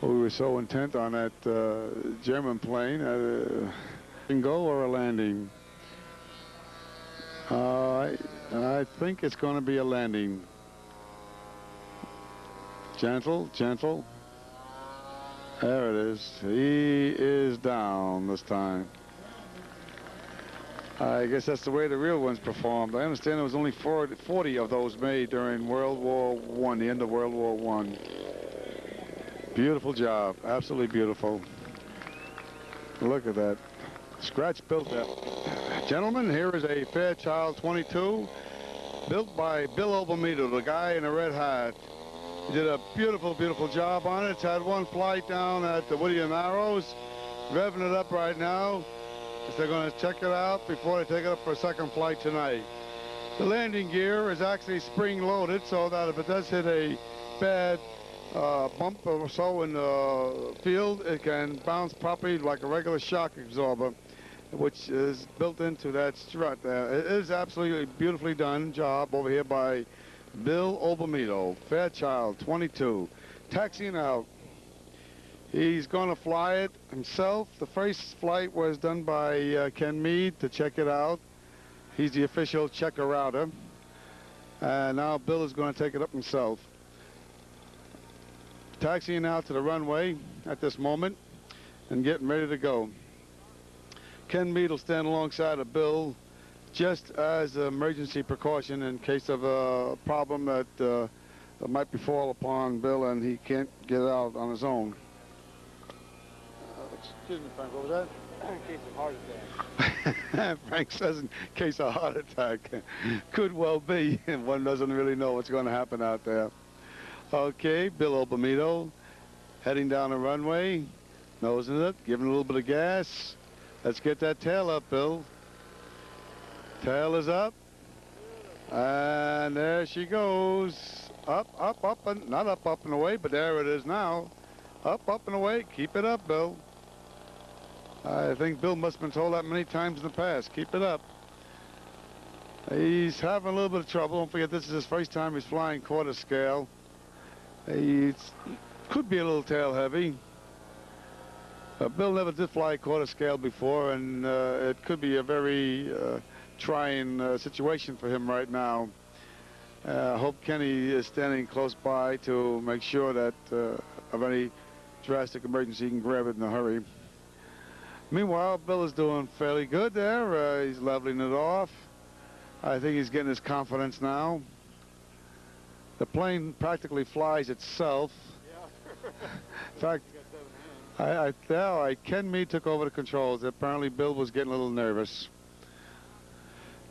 But we were so intent on that German plane, can go or a landing. I think it's going to be a landing. Gentle, gentle. There it is. He is down this time. I guess that's the way the real ones performed. I understand there was only 40 of those made during World War I, the end of World War I. Beautiful job, absolutely beautiful. Look at that. Scratch built that. Gentlemen, here is a Fairchild 22 built by Bill Obomito, the guy in the red hat. He did a beautiful, beautiful job on it. It's had one flight down at the Whittier Narrows, revving it up right now. They're going to check it out before they take it up for a second flight tonight. The landing gear is actually spring-loaded, so that if it does hit a bad bump or so in the field, it can bounce properly like a regular shock absorber, which is built into that strut there. It is absolutely beautifully done job over here by Bill Obomito, Fairchild 22, taxiing out. He's going to fly it himself. The first flight was done by Ken Mead to check it out. He's the official checker router. And now Bill is going to take it up himself. Taxiing out to the runway at this moment and getting ready to go. Ken Mead will stand alongside of Bill just as an emergency precaution in case of a problem that might befall upon Bill and he can't get out on his own. Excuse me, Frank, what was that? In case of heart attack. Frank says in case of heart attack. Could well be. One doesn't really know what's going to happen out there. Okay, Bill Obomito heading down the runway, nosing it, giving a little bit of gas. Let's get that tail up, Bill. Tail is up. And there she goes. Up, up, up, and not up, up and away, but there it is now. Up, up and away. Keep it up, Bill. I think Bill must have been told that many times in the past. Keep it up. He's having a little bit of trouble. Don't forget, this is his first time he's flying quarter scale. He could be a little tail heavy. Bill never did fly quarter scale before, and it could be a very trying situation for him right now. I hope Kenny is standing close by to make sure that of any drastic emergency, he can grab it in a hurry. Meanwhile, Bill is doing fairly good there. He's leveling it off. I think he's getting his confidence now. The plane practically flies itself. In fact, Ken Mead took over the controls. Apparently, Bill was getting a little nervous.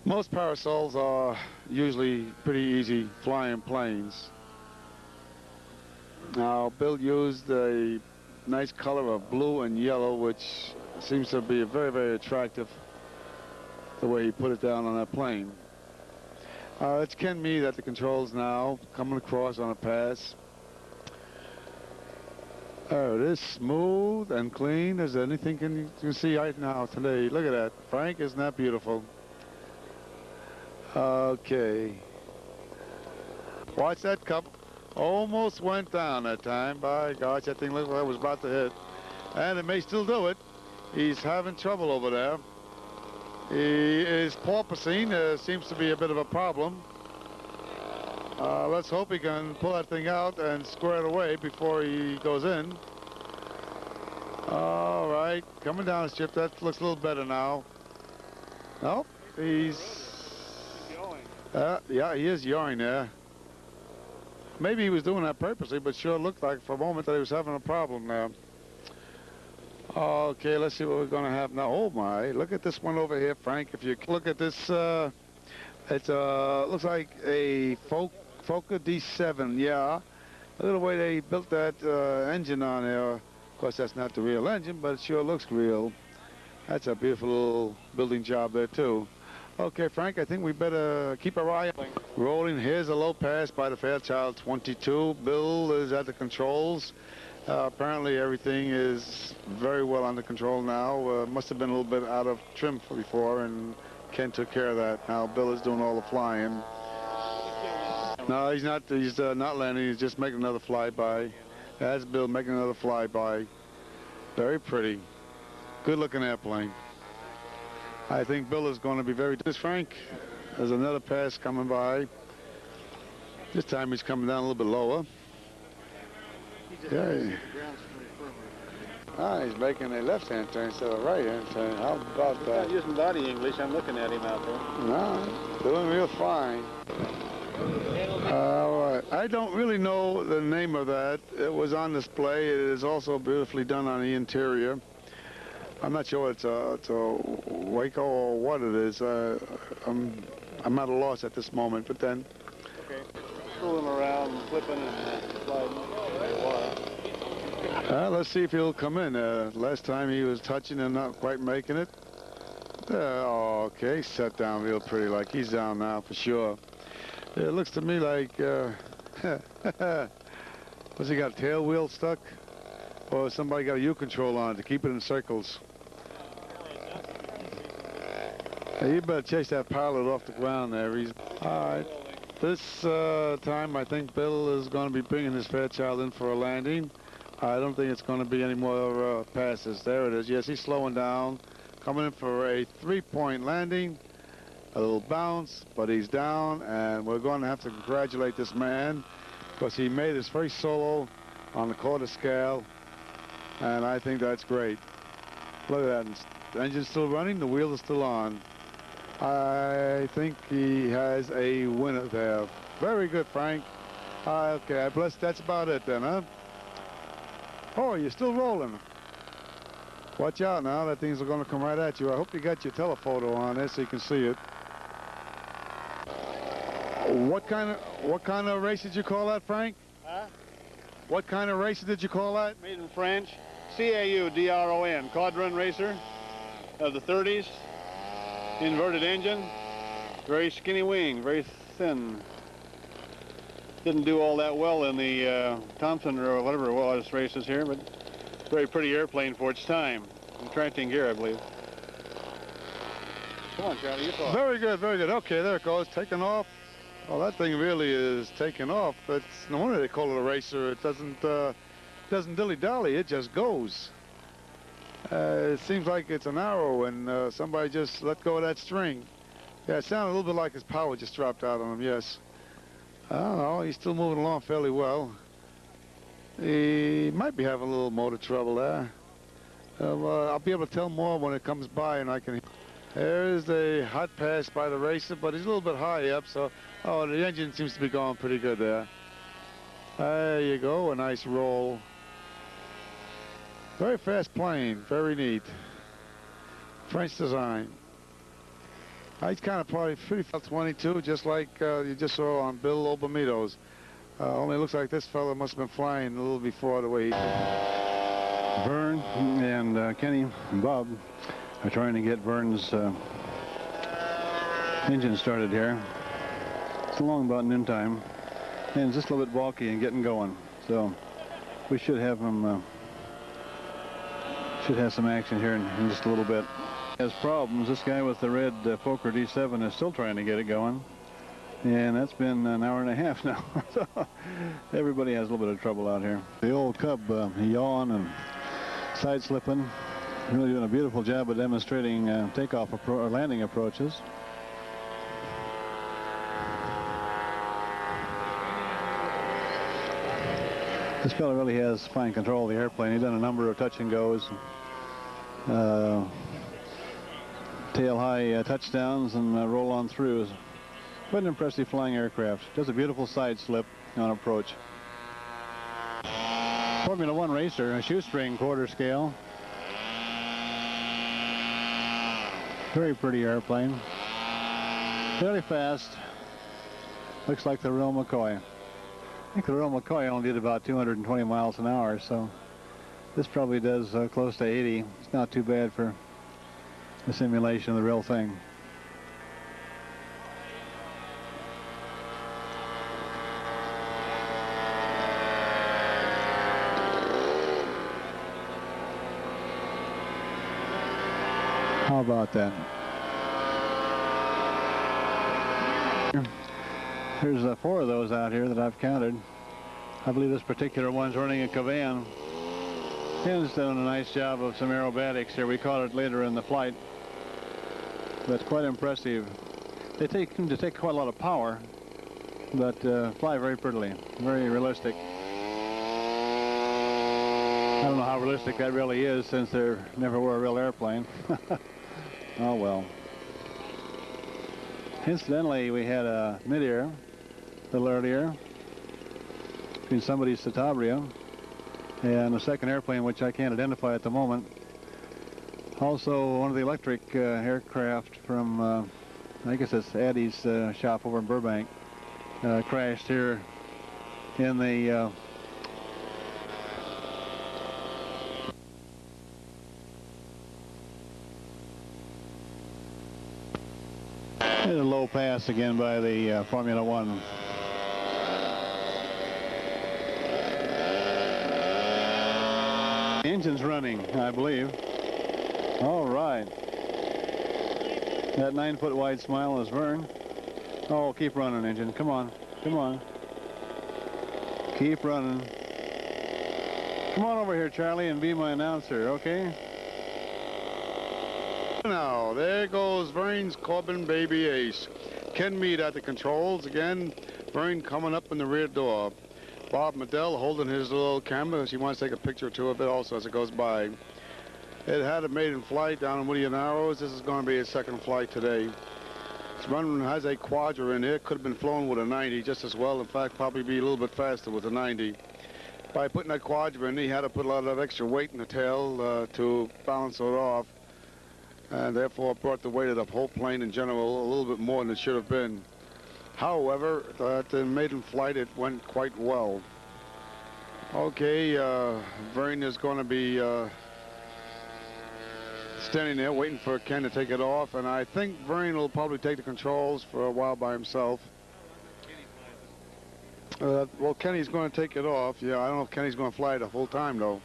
Most parasols are usually pretty easy flying planes. Now, Bill used a nice color of blue and yellow, which seems to be very, very attractive, the way he put it down on that plane. It's Ken Mead at the controls now, coming across on a pass. There it is, smooth and clean as anything you can see right now today. Look at that. Frank, isn't that beautiful? Okay. Watch that cup. Almost went down that time. By gosh, that thing looked like it was about to hit. And it may still do it. He's having trouble over there. He is porpoising. Seems to be a bit of a problem. Let's hope he can pull that thing out and square it away before he goes in. All right, coming down the ship. That looks a little better now. Nope, he's yeah, he is yawing there. Maybe he was doing that purposely, but sure looked like for a moment that he was having a problem there. Okay, let's see what we're going to have now. Oh my, look at this one over here, Frank. If you look at this, it looks like a Fokker D7. Yeah, look at the way they built that engine on there. Of course, that's not the real engine, but it sure looks real. That's a beautiful little building job there too. Okay, Frank, I think we better keep our eye on rolling. Here's a low pass by the Fairchild 22. Bill is at the controls. Apparently everything is very well under control now. Must have been a little bit out of trim before, and Ken took care of that. Now Bill is doing all the flying. No, he's not. He's not landing. He's just making another flyby. That's Bill making another flyby. Very pretty. Good-looking airplane. I think Bill is going to be very. This Frank. There's another pass coming by. This time he's coming down a little bit lower. Yeah. Ah, he's making a left-hand turn instead of a right-hand turn. How about He's that? not using body English. I'm looking at him out there. No, doing real fine. All right. I don't really know the name of that. It was on display. It is also beautifully done on the interior. I'm not sure it's a Waco or what it is. I'm at a loss at this moment, but then. Okay. Screwing around, flipping, and sliding. Let's see if he'll come in. Last time he was touching and not quite making it. Okay, set down real pretty, like he's down now for sure. It looks to me like, what's he got, tail wheel stuck? Or somebody got a U-control on to keep it in circles? Hey, you better chase that pilot off the ground there. All right. This time, I think Bill is going to be bringing his Fairchild in for a landing. I don't think it's going to be any more passes. There it is. Yes, he's slowing down, coming in for a 3-point landing. A little bounce, but he's down, and we're going to have to congratulate this man because he made his first solo on the quarter scale, and I think that's great. Look at that. The engine's still running. The wheel is still on. I think he has a winner there. Very good, Frank. Okay, I bless. That's about it then, huh? Oh, you're still rolling. Watch out now. That thing's going to come right at you. I hope you got your telephoto on there so you can see it. What kind of race did you call that, Frank? Huh? What kind of racer did you call that? Made in French. CAUDRON. Quad-run racer of the 30s. Inverted engine. Very skinny wing. Very thin. Didn't do all that well in the Thompson or whatever it was races here, but very pretty airplane for its time. Retracting gear, I believe. Come on, Charlie, you talk. Very good, very good. Okay, there it goes, taking off. Well, that thing really is taking off. That's no wonder they call it a racer. It doesn't dilly-dally. It just goes. It seems like it's an arrow, and somebody just let go of that string. Yeah, it sounded a little bit like his power just dropped out on him. Yes. I don't know. He's still moving along fairly well. He might be having a little motor trouble there. I'll be able to tell more when it comes by, and I can. There's the hot pass by the racer, but he's a little bit high up, so the engine seems to be going pretty good there. There you go, a nice roll. Very fast plane, very neat. French design. He's kind of probably pretty 22, just like you just saw on Bill Obamito's. Only looks like this fella must have been flying a little before the way he did. Vern and Kenny and Bob are trying to get Vern's engine started here. It's along about noon time, and it's just a little bit bulky and getting going. So we should have him, should have some action here in just a little bit. Has problems. This guy with the red Fokker D7 is still trying to get it going, and that's been an hour and a half now. So everybody has a little bit of trouble out here. The old Cub yawing and side slipping, really doing a beautiful job of demonstrating takeoff or landing approaches. This fellow really has fine control of the airplane. He's done a number of touch and goes. Tail high touchdowns and roll on throughs. Quite an impressive flying aircraft. Does a beautiful side slip on approach. Formula One racer, a shoestring quarter scale. Very pretty airplane. Fairly fast. Looks like the real McCoy. I think the real McCoy only did about 220 miles an hour, so this probably does close to 80. It's not too bad for the simulation of the real thing. How about that? There's 4 of those out here that I've counted. I believe this particular one's running a Cavan. Ken's done a nice job of some aerobatics here. We caught it later in the flight. That's quite impressive. They seem to take quite a lot of power, but fly very prettily, very realistic. I don't know how realistic that really is, since there never were a real airplane. Oh well. Incidentally, we had a mid-air a little earlier between somebody's Citabria and a second airplane, which I can't identify at the moment. Also, one of the electric aircraft from, I guess it's Addie's shop over in Burbank, crashed here in the a low pass again by the Formula One. Engine's running, I believe. All right. That 9-foot wide smile is Vern. Oh, keep running, engine. Come on. Come on. Keep running. Come on over here, Charlie, and be my announcer, okay? Now, there goes Vern's Corbin Baby Ace. Ken Mead at the controls. Again, Vern coming up in the rear door. Bob Medell holding his little camera. He wants to take a picture or two of it also as it goes by. It had a maiden flight down in Woody Narrows. This is going to be his second flight today. This run has a quadra in it. Could have been flown with a 90 just as well. In fact, probably be a little bit faster with a 90. By putting that quadra in, he had to put a lot of extra weight in the tail to balance it off. And therefore brought the weight of the whole plane in general a little bit more than it should have been. However, at the maiden flight, it went quite well. Okay, Vern is going to be standing there waiting for Ken to take it off, and I think Vern will probably take the controls for a while by himself. Well, Kenny's going to take it off. Yeah, I don't know if Kenny's going to fly the whole time, though.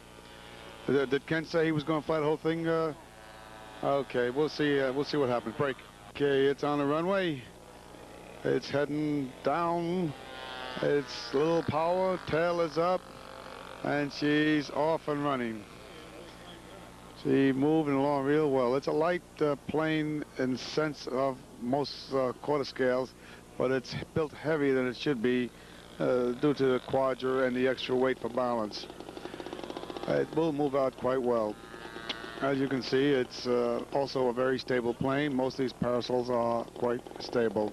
Did Ken say he was going to fly the whole thing? Okay, we'll see what happens. Break. Okay, it's on the runway. It's heading down. It's a little power. Tail is up, and she's off and running. She's moving along real well. It's a light plane in sense of most quarter scales, but it's built heavier than it should be due to the quadra and the extra weight for balance. It will move out quite well. As you can see, it's also a very stable plane. Most of these parasols are quite stable.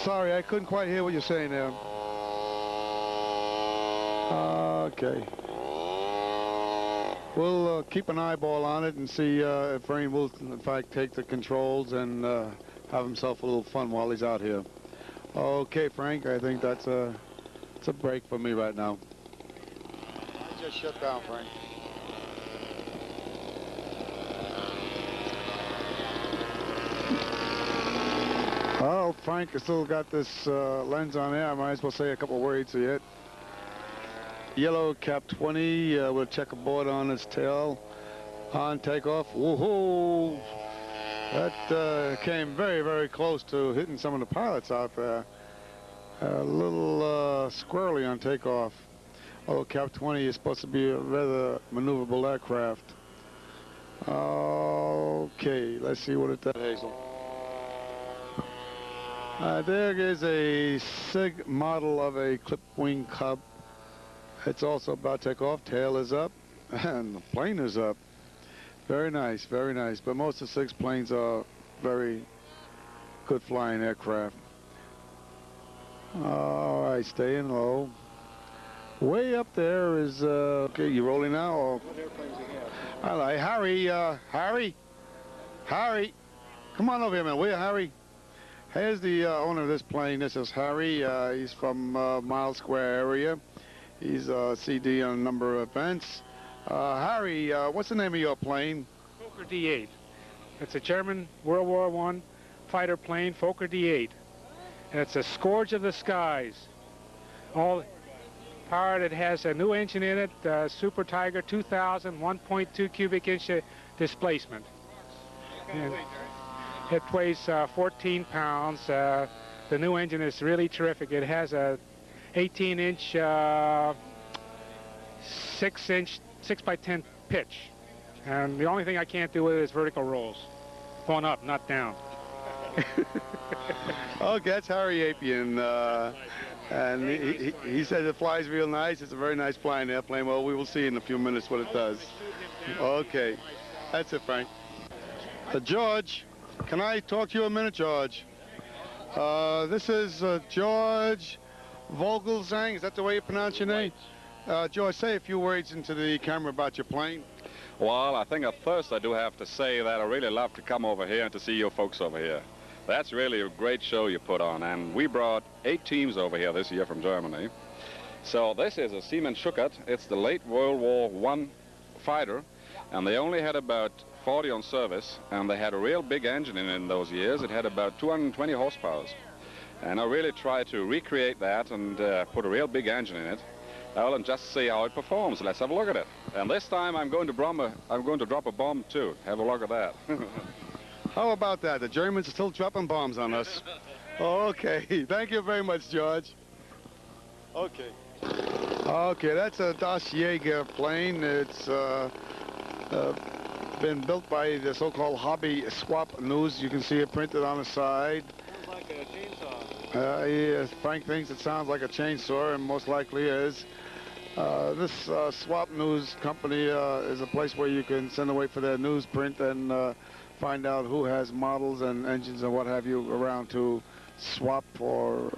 Sorry, I couldn't quite hear what you're saying there. Okay. We'll keep an eyeball on it and see if Vern will, in fact, take the controls and have himself a little fun while he's out here. Okay, Frank, I think it's a break for me right now. Just shut down, Frank. Well, Frank has still got this lens on there. I might as well say a couple words yet. Yellow cap 20 with a checkerboard on its tail. On takeoff. Woohoo! That came very, very close to hitting some of the pilots out there. A little squirrely on takeoff. Although cap 20 is supposed to be a rather maneuverable aircraft. Okay, let's see what it does. Hazel. There is a SIG model of a clip-wing Cub. It's also about to take off. Tail is up, and the plane is up. Very nice, very nice. But most of SIG's planes are very good flying aircraft. All right, staying low. Way up there is, okay, you rolling now? Or? What airplanes do you have? All right, Harry, come on over here, man, will you, Harry? Here's the owner of this plane. This is Harry. He's from Mile Square area. He's CD on a number of events. Harry, what's the name of your plane? Fokker D8. It's a German World War I fighter plane, Fokker D8. And it's a scourge of the skies. All powered, it has a new engine in it, Super Tiger 2000, 1.2 cubic inch displacement. And it weighs 14 pounds. The new engine is really terrific. It has a 18-inch, 6x10 pitch. And the only thing I can't do with it is vertical rolls. Going up, not down. Okay, that's Harry Appian. And he says it flies real nice. It's a very nice flying airplane. Well, we will see in a few minutes what it does. Okay. That's it, Frank. George, can I talk to you a minute, George? This is George Vogelsang. Is that the way you pronounce your name? George, say a few words into the camera about your plane. Well, I think at first I do have to say that I really love to come over here and to see you folks over here. That's really a great show you put on, and we brought 8 teams over here this year from Germany. So this is a Siemens Schuckert. It's the late World War I fighter, and they only had about 40 on service, and they had a real big engine in those years. It had about 220 horsepower. And I really tried to recreate that and put a real big engine in it. Well, and just see how it performs. Let's have a look at it. And this time I'm going to drop a bomb too. Have a look at that. How about that? The Germans are still dropping bombs on us. Okay. Thank you very much, George. Okay. Okay, that's a Das Jäger plane. It's been built by the so-called Hobby Swap News. You can see it printed on the side. Sounds like a chainsaw. Yes, Frank thinks it sounds like a chainsaw, and most likely is. This Swap News company is a place where you can send away for their newsprint and find out who has models and engines and what have you around to swap for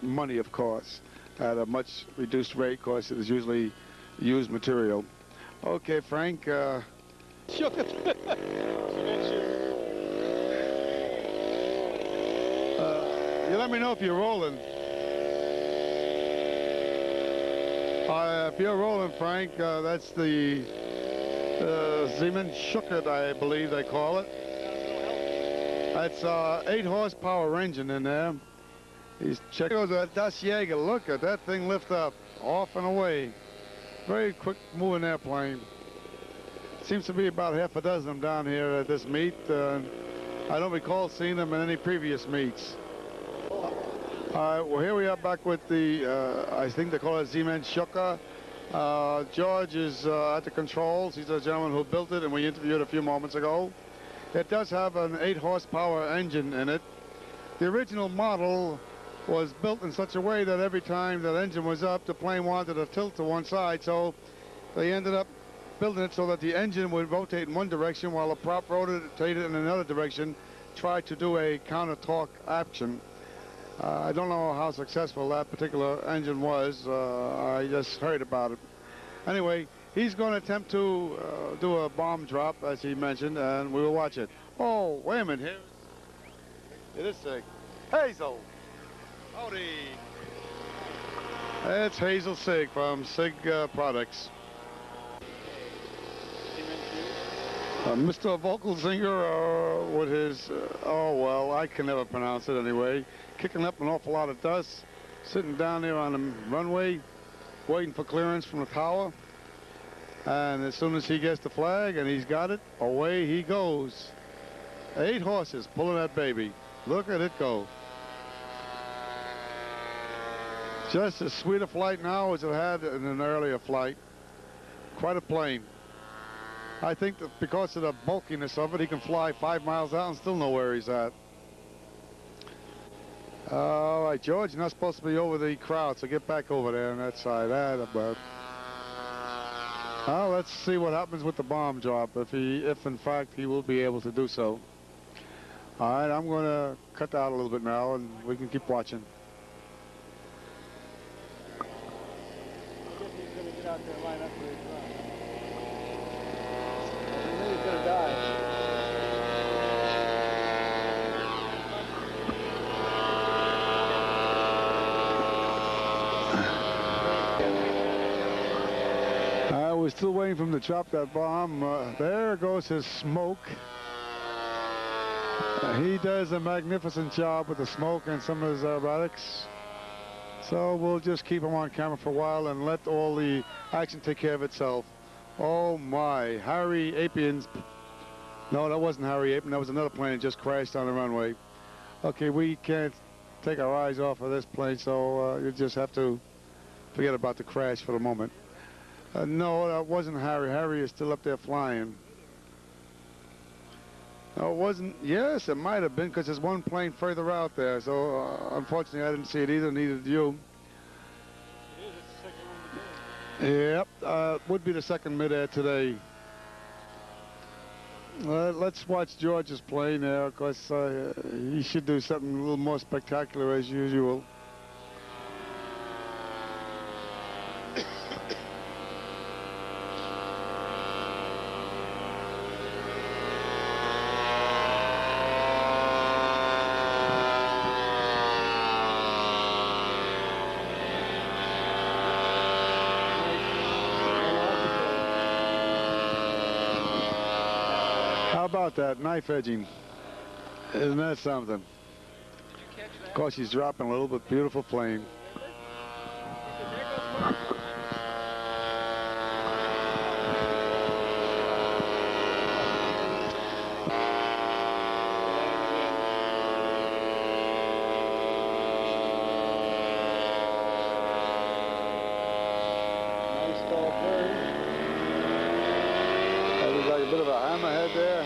money, of course, at a much reduced rate, because it is usually used material. Okay, Frank. You let me know if you're rolling. If you're rolling, Frank, that's the Siemens Schuckert, I believe they call it. That's 8 horsepower engine in there. He's checking that Das Jäger. Look at that thing lift up, off and away. Very quick moving airplane. Seems to be about half a dozen of them down here at this meet. I don't recall seeing them in any previous meets. All right, well, here we are back with the, I think they call it Siemens Schuckert. George is at the controls. He's the gentleman who built it, and we interviewed a few moments ago. It does have an 8 horsepower engine in it. The original model was built in such a way that every time that engine was up, the plane wanted to tilt to one side, so they ended up building it so that the engine would rotate in one direction while the prop rotated in another direction, tried to do a counter-torque action. I don't know how successful that particular engine was. I just heard about it. Anyway, he's going to attempt to do a bomb drop, as he mentioned, and we will watch it. Oh, wait a minute. Here it is Sig. Hazel. Howdy. It's Hazel Sig from Sig Products. Mr. Vogelsinger with his, oh, well, I can never pronounce it anyway, kicking up an awful lot of dust, sitting down there on the runway, waiting for clearance from the tower. And as soon as he gets the flag, and he's got it, away he goes. 8 horses pulling that baby. Look at it go. Just as sweet a flight now as it had in an earlier flight. Quite a plane. I think that because of the bulkiness of it, he can fly 5 miles out and still know where he's at. All right, George, you're not supposed to be over the crowd, so get back over there on that side. Well, let's see what happens with the bomb drop, if in fact he will be able to do so. All right, I'm going to cut out a little bit now, and we can keep watching. I guess he's going to get out there and line up for his run. He knew he was going to die. We're still waiting for him to drop that bomb. There goes his smoke. He does a magnificent job with the smoke and some of his aerobatics. So we'll just keep him on camera for a while and let all the action take care of itself. Oh my, Harry Apian's. No, that wasn't Harry Apian. That was another plane that just crashed on the runway. Okay, we can't take our eyes off of this plane, so you just have to forget about the crash for the moment. No, that wasn't Harry. Harry is still up there flying. No, it wasn't. Yes, it might have been, because there's one plane further out there. So, unfortunately, I didn't see it either, neither did you. Yep, would be the second mid-air today. Let's watch George's plane there. Of course, he should do something a little more spectacular as usual. How about that knife edging? Isn't that something? Of course, he's dropping a little, but beautiful plane. Bit of a hammerhead there.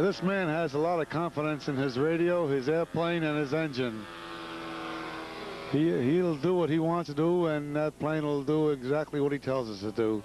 This man has a lot of confidence in his radio, his airplane, and his engine. He'll do what he wants to do, and that plane will do exactly what he tells us to do.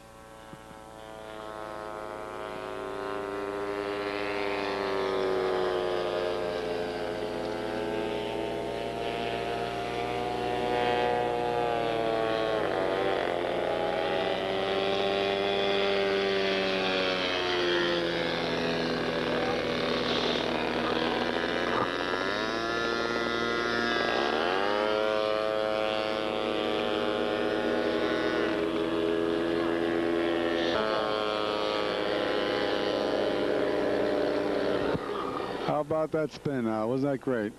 How about that spin now? Wasn't that great?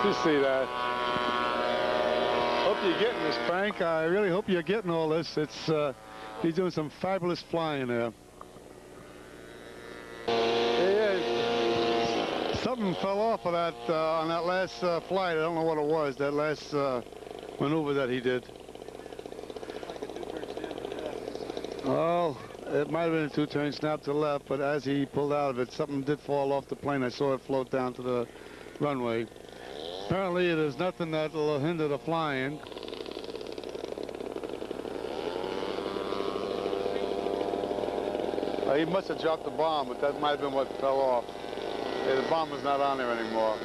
You see that? Hope you're getting this, Frank. I really hope you're getting all this. It's he's doing some fabulous flying there. Yeah, something fell off of that on that last flight. I don't know what it was. That last maneuver that he did. Well, it might have been a two-turn snap to the left, but as he pulled out of it, something did fall off the plane. I saw it float down to the runway. Apparently, there's nothing that will hinder the flying. He must have dropped the bomb, but that might have been what fell off. Yeah, the bomb was not on there anymore.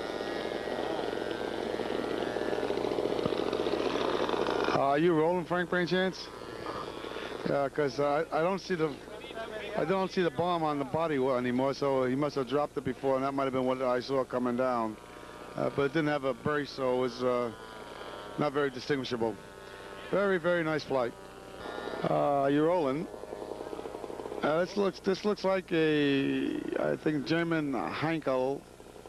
Are you rolling, Frank, by any chance? Yeah, because I don't see the bomb on the body anymore. So he must have dropped it before, and that might have been what I saw coming down. But it didn't have a brace, so it was not very distinguishable. Very, very nice flight. You're rolling. This looks like a, I think, German Heinkel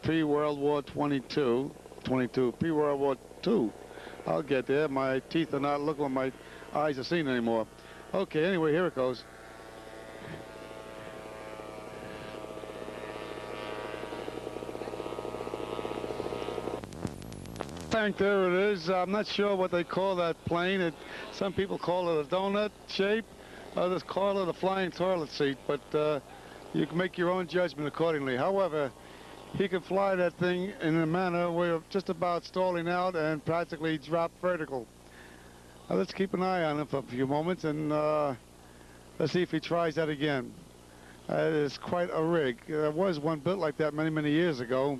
pre-World War 22, pre-World War II. I'll get there. My teeth are not looking what my eyes are seeing anymore. Okay, anyway, here it goes. There it is. I'm not sure what they call that plane. Some people call it a donut shape. Others call it a flying toilet seat, but you can make your own judgment accordingly. However, he can fly that thing in a manner where just about stalling out and practically drop vertical. Now, let's keep an eye on him for a few moments, and let's see if he tries that again. It is quite a rig. There was one built like that many, many years ago.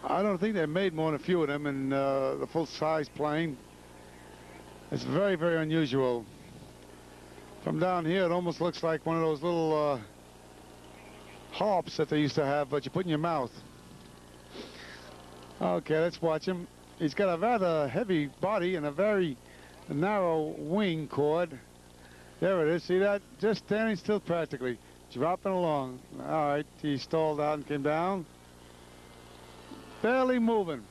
I don't think they made more than a few of them in the full-size plane. It's very, very unusual. From down here, it almost looks like one of those little harps that they used to have, but you put in your mouth. Okay, let's watch him. He's got a rather heavy body and a very narrow wing chord. There it is. See that? Just standing still practically. Dropping along. All right, he stalled out and came down. Barely moving.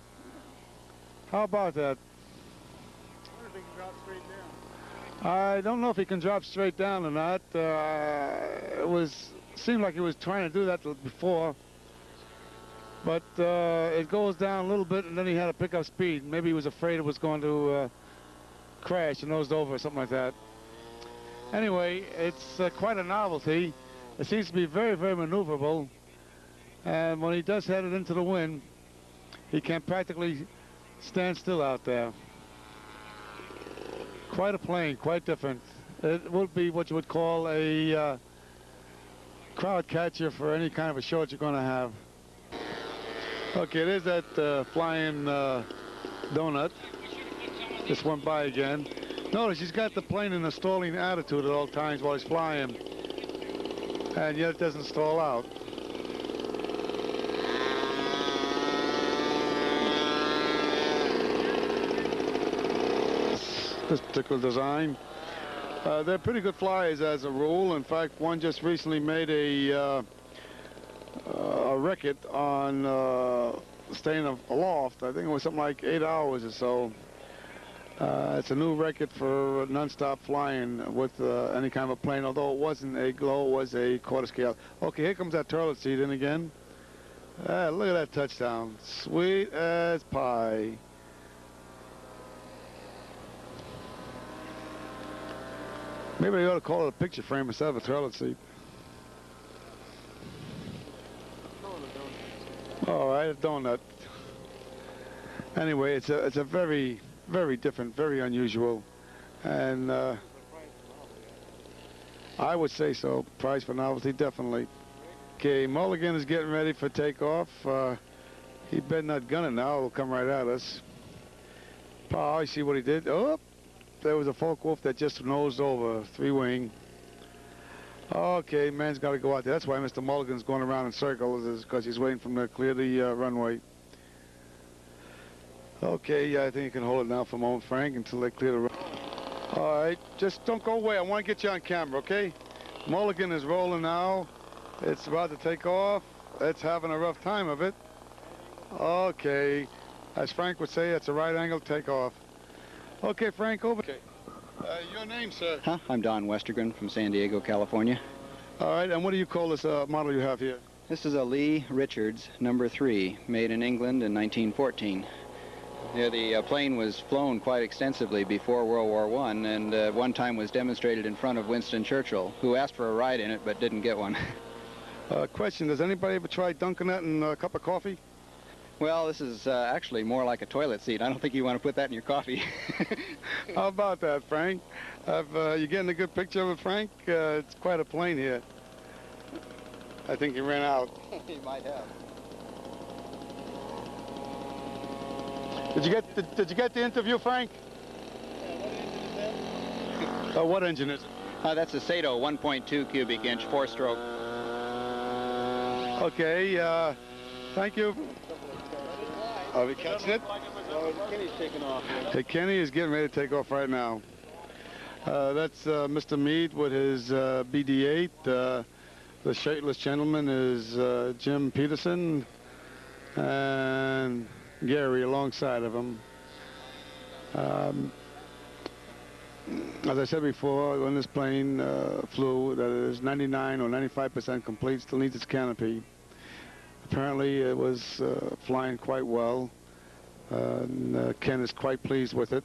How about that? I wonder if he can drop straight down. I don't know if he can drop straight down or not. It was seemed like he was trying to do that before, but it goes down a little bit, and then he had to pick up speed. Maybe he was afraid it was going to crash and nosed over or something like that. Anyway, it's quite a novelty. It seems to be very, very maneuverable, and when he does head it into the wind, he can practically stand still out there. Quite a plane, quite different. It would be what you would call a crowd catcher for any kind of a show that you're going to have. Okay, there's that flying donut. Just went by again. Notice he's got the plane in a stalling attitude at all times while he's flying, and yet it doesn't stall out. This particular design. They're pretty good flyers as a rule. In fact, one just recently made a record on staying aloft. I think it was something like 8 hours or so. It's a new record for non-stop flying with any kind of a plane, although it wasn't a glow, it was a quarter scale. Okay, here comes that toilet seat in again. Look at that touchdown. Sweet as pie. Maybe they ought to call it a picture frame instead of a toilet seat. All right, a donut. Anyway, it's a very, very different, very unusual, and I would say so. Price for novelty, definitely. Okay, Mulligan is getting ready for takeoff. He better not gun it now. It'll come right at us. Oh, I see what he did. Oh, there was a Focke-Wulf that just nosed over, 3-wing. Okay, man's got to go out there. That's why Mr. Mulligan's going around in circles, is because he's waiting for him to clear the runway. Okay, yeah, I think you can hold it now for a moment, Frank, until they clear the runway. All right, just don't go away. I want to get you on camera, okay? Mulligan is rolling now. It's about to take off. It's having a rough time of it. Okay, as Frank would say, it's a right angle takeoff. Okay, Frank, over. Okay. Your name, sir? Huh? I'm Don Westergren from San Diego, California. All right, and what do you call this model you have here? This is a Lee Richards number 3, made in England in 1914. Yeah, the plane was flown quite extensively before World War I, and one time was demonstrated in front of Winston Churchill, who asked for a ride in it but didn't get one. Question, does anybody ever try dunking that in a cup of coffee? Well, this is actually more like a toilet seat. I don't think you want to put that in your coffee. How about that, Frank? You getting a good picture of it, Frank? It's quite a plane here. I think he ran out. He might have. Did you get the interview, Frank? Yeah, what engine is it? That's a Sato 1.2 cubic inch 4-stroke. Okay, thank you. Are we catching it? Kenny's taking off. Hey, Kenny is getting ready to take off right now. That's Mr. Meade with his BD-8. The shirtless gentleman is Jim Peterson, and Gary alongside of him. As I said before, when this plane flew, that it is 99 or 95% complete, still needs its canopy. Apparently it was flying quite well. Ken is quite pleased with it,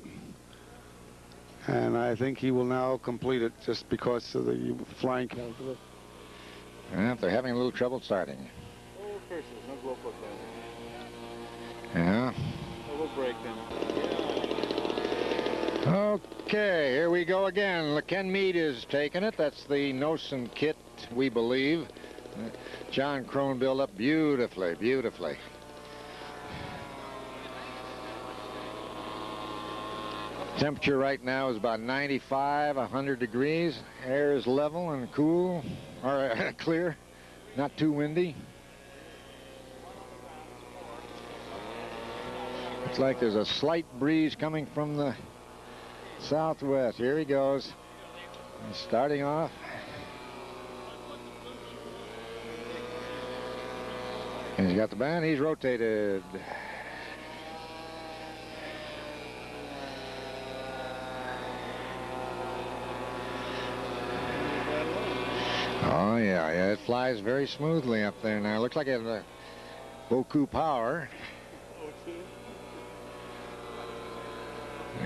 and I think he will now complete it just because of the flying character. Yeah, they're having a little trouble starting. Oh, curses, no glow foot then. Yeah. Oh, we'll break then. Okay, here we go again. Ken Meade is taking it. That's the Nosen kit, we believe. John Crone built up beautifully, beautifully. Temperature right now is about 95, 100 degrees. Air is level and cool, or clear, not too windy. Looks like there's a slight breeze coming from the southwest. Here he goes. He's starting off. And he's got the band. He's rotated. Oh, yeah, it flies very smoothly up there now. Looks like it has a beaucoup power.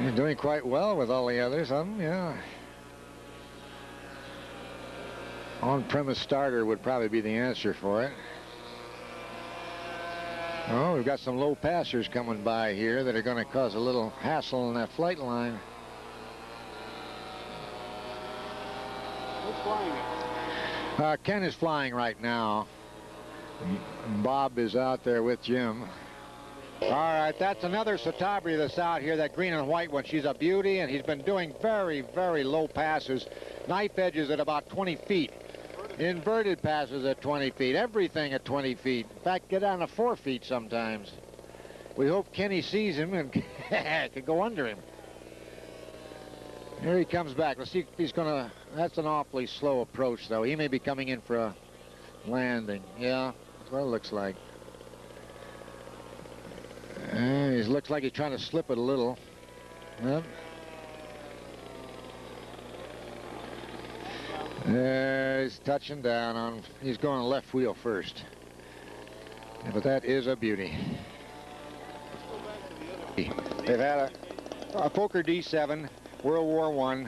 He's doing quite well with all the others of them, yeah. On-premise starter would probably be the answer for it. Oh, we've got some low passers coming by here that are going to cause a little hassle in that flight line. Who's flying it? Ken is flying right now. Bob is out there with Jim. All right, that's another Satabria that's out here, that green and white one. She's a beauty, and he's been doing very, very low passes. Knife edges at about 20 feet. Inverted passes at 20 feet. Everything at 20 feet. In fact, get down to 4 feet sometimes. We hope Kenny sees him and can go under him. Here he comes back. Let's see if he's going to... That's an awfully slow approach, though. He may be coming in for a landing. Yeah, that's what it looks like. He looks like he's trying to slip it a little. Yep. He's touching down on... He's going left wheel first. Yeah, but that is a beauty. They've had a Fokker D7, World War I.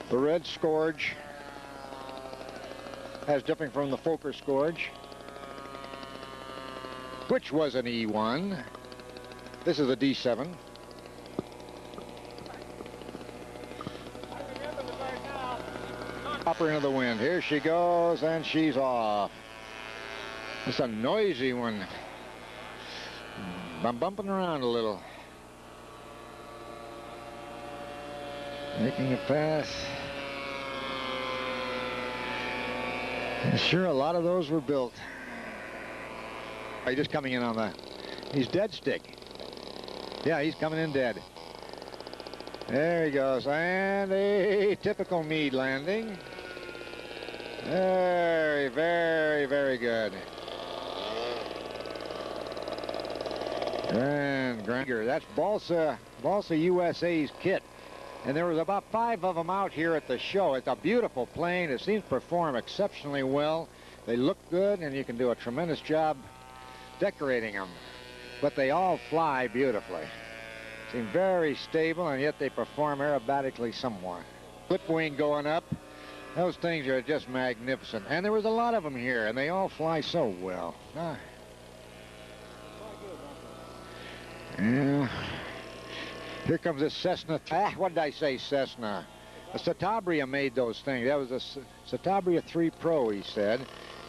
The red scourge, as different from the Fokker scourge, which was an E1. This is a D7. Hopper into the wind. Here she goes, and she's off. It's a noisy one. I'm bumping around a little. Making a pass. And sure, a lot of those were built. He's just coming in on the... He's dead stick. Yeah, he's coming in dead. There he goes. And a typical Meade landing. Very, very, very good. Grand Granger. That's Balsa USA's kit. And there was about 5 of them out here at the show. It's a beautiful plane. It seems to perform exceptionally well. They look good, and you can do a tremendous job decorating them. But they all fly beautifully. Seem very stable, and yet they perform aerobatically somewhat. Flip wing going up. Those things are just magnificent. And there was a lot of them here, and they all fly so well. Yeah. Here comes this Cessna. What did I say, Cessna? A Satabria made those things. That was a Satabria 3 Pro, he said.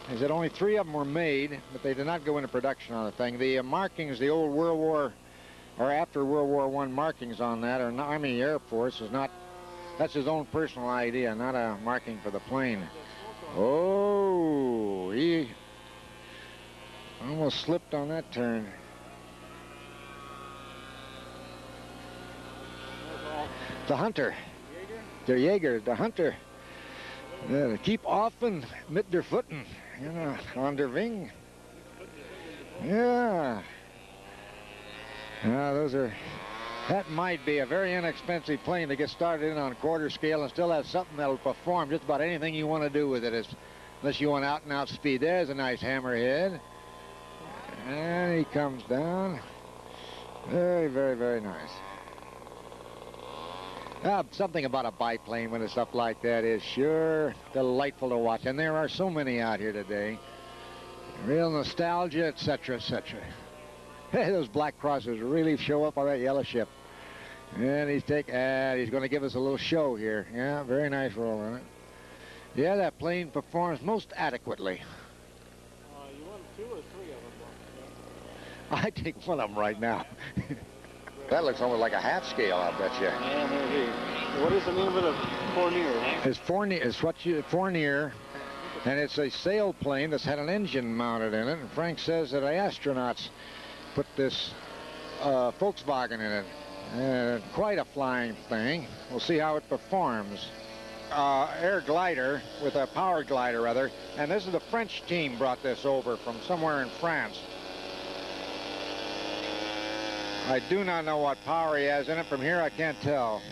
He said only 3 of them were made, but they did not go into production on the thing. The markings, the old World War, or after World War I markings on that, or an Army Air Force, is not, that's his own personal idea, not a marking for the plane. Oh, he almost slipped on that turn. The Hunter. Der Jäger, the Hunter. Keep offen mit der Futten, you know, on der Wing. Yeah. Those are, that might be a very inexpensive plane to get started in on quarter scale and still have something that'll perform just about anything you want to do with it, unless you want out and out speed. There's a nice hammerhead. And he comes down. Very, very, very nice. Something about a biplane when it's up like that is sure delightful to watch. And there are so many out here today. Real nostalgia, etc., etc. Hey, those black crosses really show up on that yellow ship. And he's going to give us a little show here. Yeah, very nice roll on it. Yeah, that plane performs most adequately. You want 2 or 3 of them? I take one of them right now. That looks almost like a half scale, I'll bet you. Yeah, maybe. What is the name of it? Fournier? It's Fournier. It's Fournier, and it's a sailplane that's had an engine mounted in it. And Frank says that the astronauts put this Volkswagen in it. Quite a flying thing. We'll see how it performs. Air glider, with a power glider rather. And this is the French team brought this over from somewhere in France. I do not know what power he has in it. From here, I can't tell.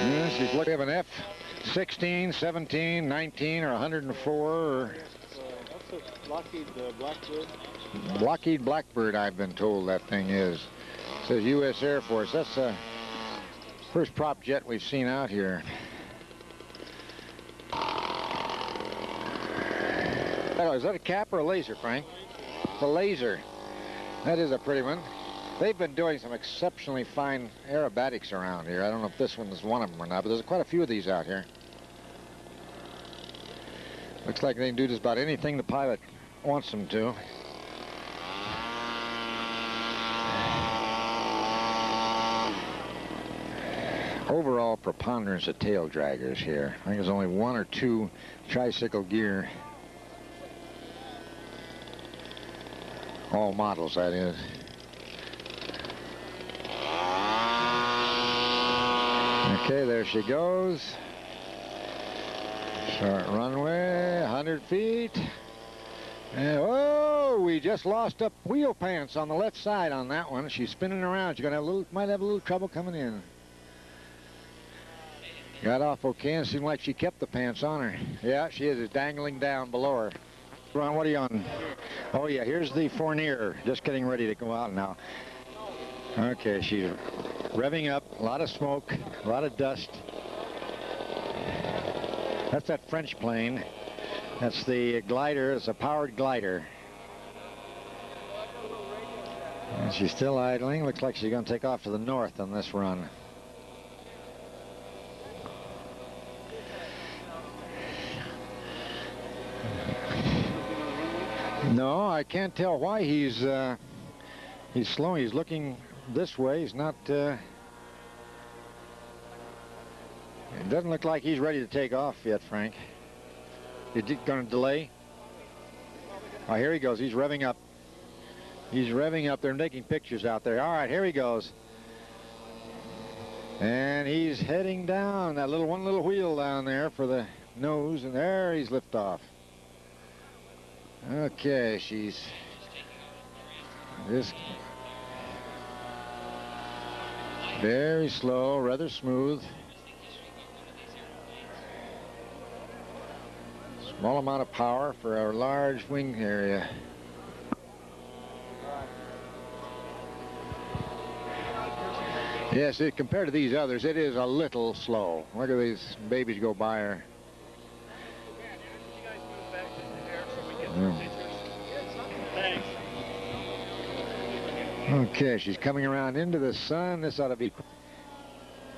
Yes, he's looking at an F-16, 17, 19, or 104. Or That's a Lockheed Blackbird. Lockheed Blackbird, I've been told that thing is. It says U.S. Air Force. That's the first prop jet we've seen out here. Oh, is that a cap or a laser, Frank? It's a laser. That is a pretty one. They've been doing some exceptionally fine aerobatics around here. I don't know if this one is one of them or not, but there's quite a few of these out here. Looks like they can do just about anything the pilot wants them to. Overall preponderance of tail draggers here. I think there's only one or two tricycle gear. All models, that is. Okay, there she goes. Short runway, 100 feet. And, oh, we just lost up wheel pants on the left side on that one. She's spinning around. She's gonna might have a little trouble coming in. Got off okay, and seemed like she kept the pants on her. Yeah, she is dangling down below her. Ron, what are you on? Oh, yeah, here's the Fournier, just getting ready to go out now. Okay, she's revving up, a lot of smoke, a lot of dust. That's that French plane. That's the glider. It's a powered glider. And she's still idling. Looks like she's going to take off to the north on this run. No, I can't tell why he's slow. He's looking this way. He's not. It doesn't look like he's ready to take off yet, Frank. Is it going to delay? Oh, here he goes. He's revving up. He's revving up. They're taking pictures out there. All right, here he goes. And he's heading down that one little wheel down there for the nose, and there he's liftoff. Okay, she's just very slow, rather smooth. Small amount of power for a large wing area. Yes, compared to these others, it is a little slow. Look at these babies go by her. Okay, she's coming around into the sun. This ought to be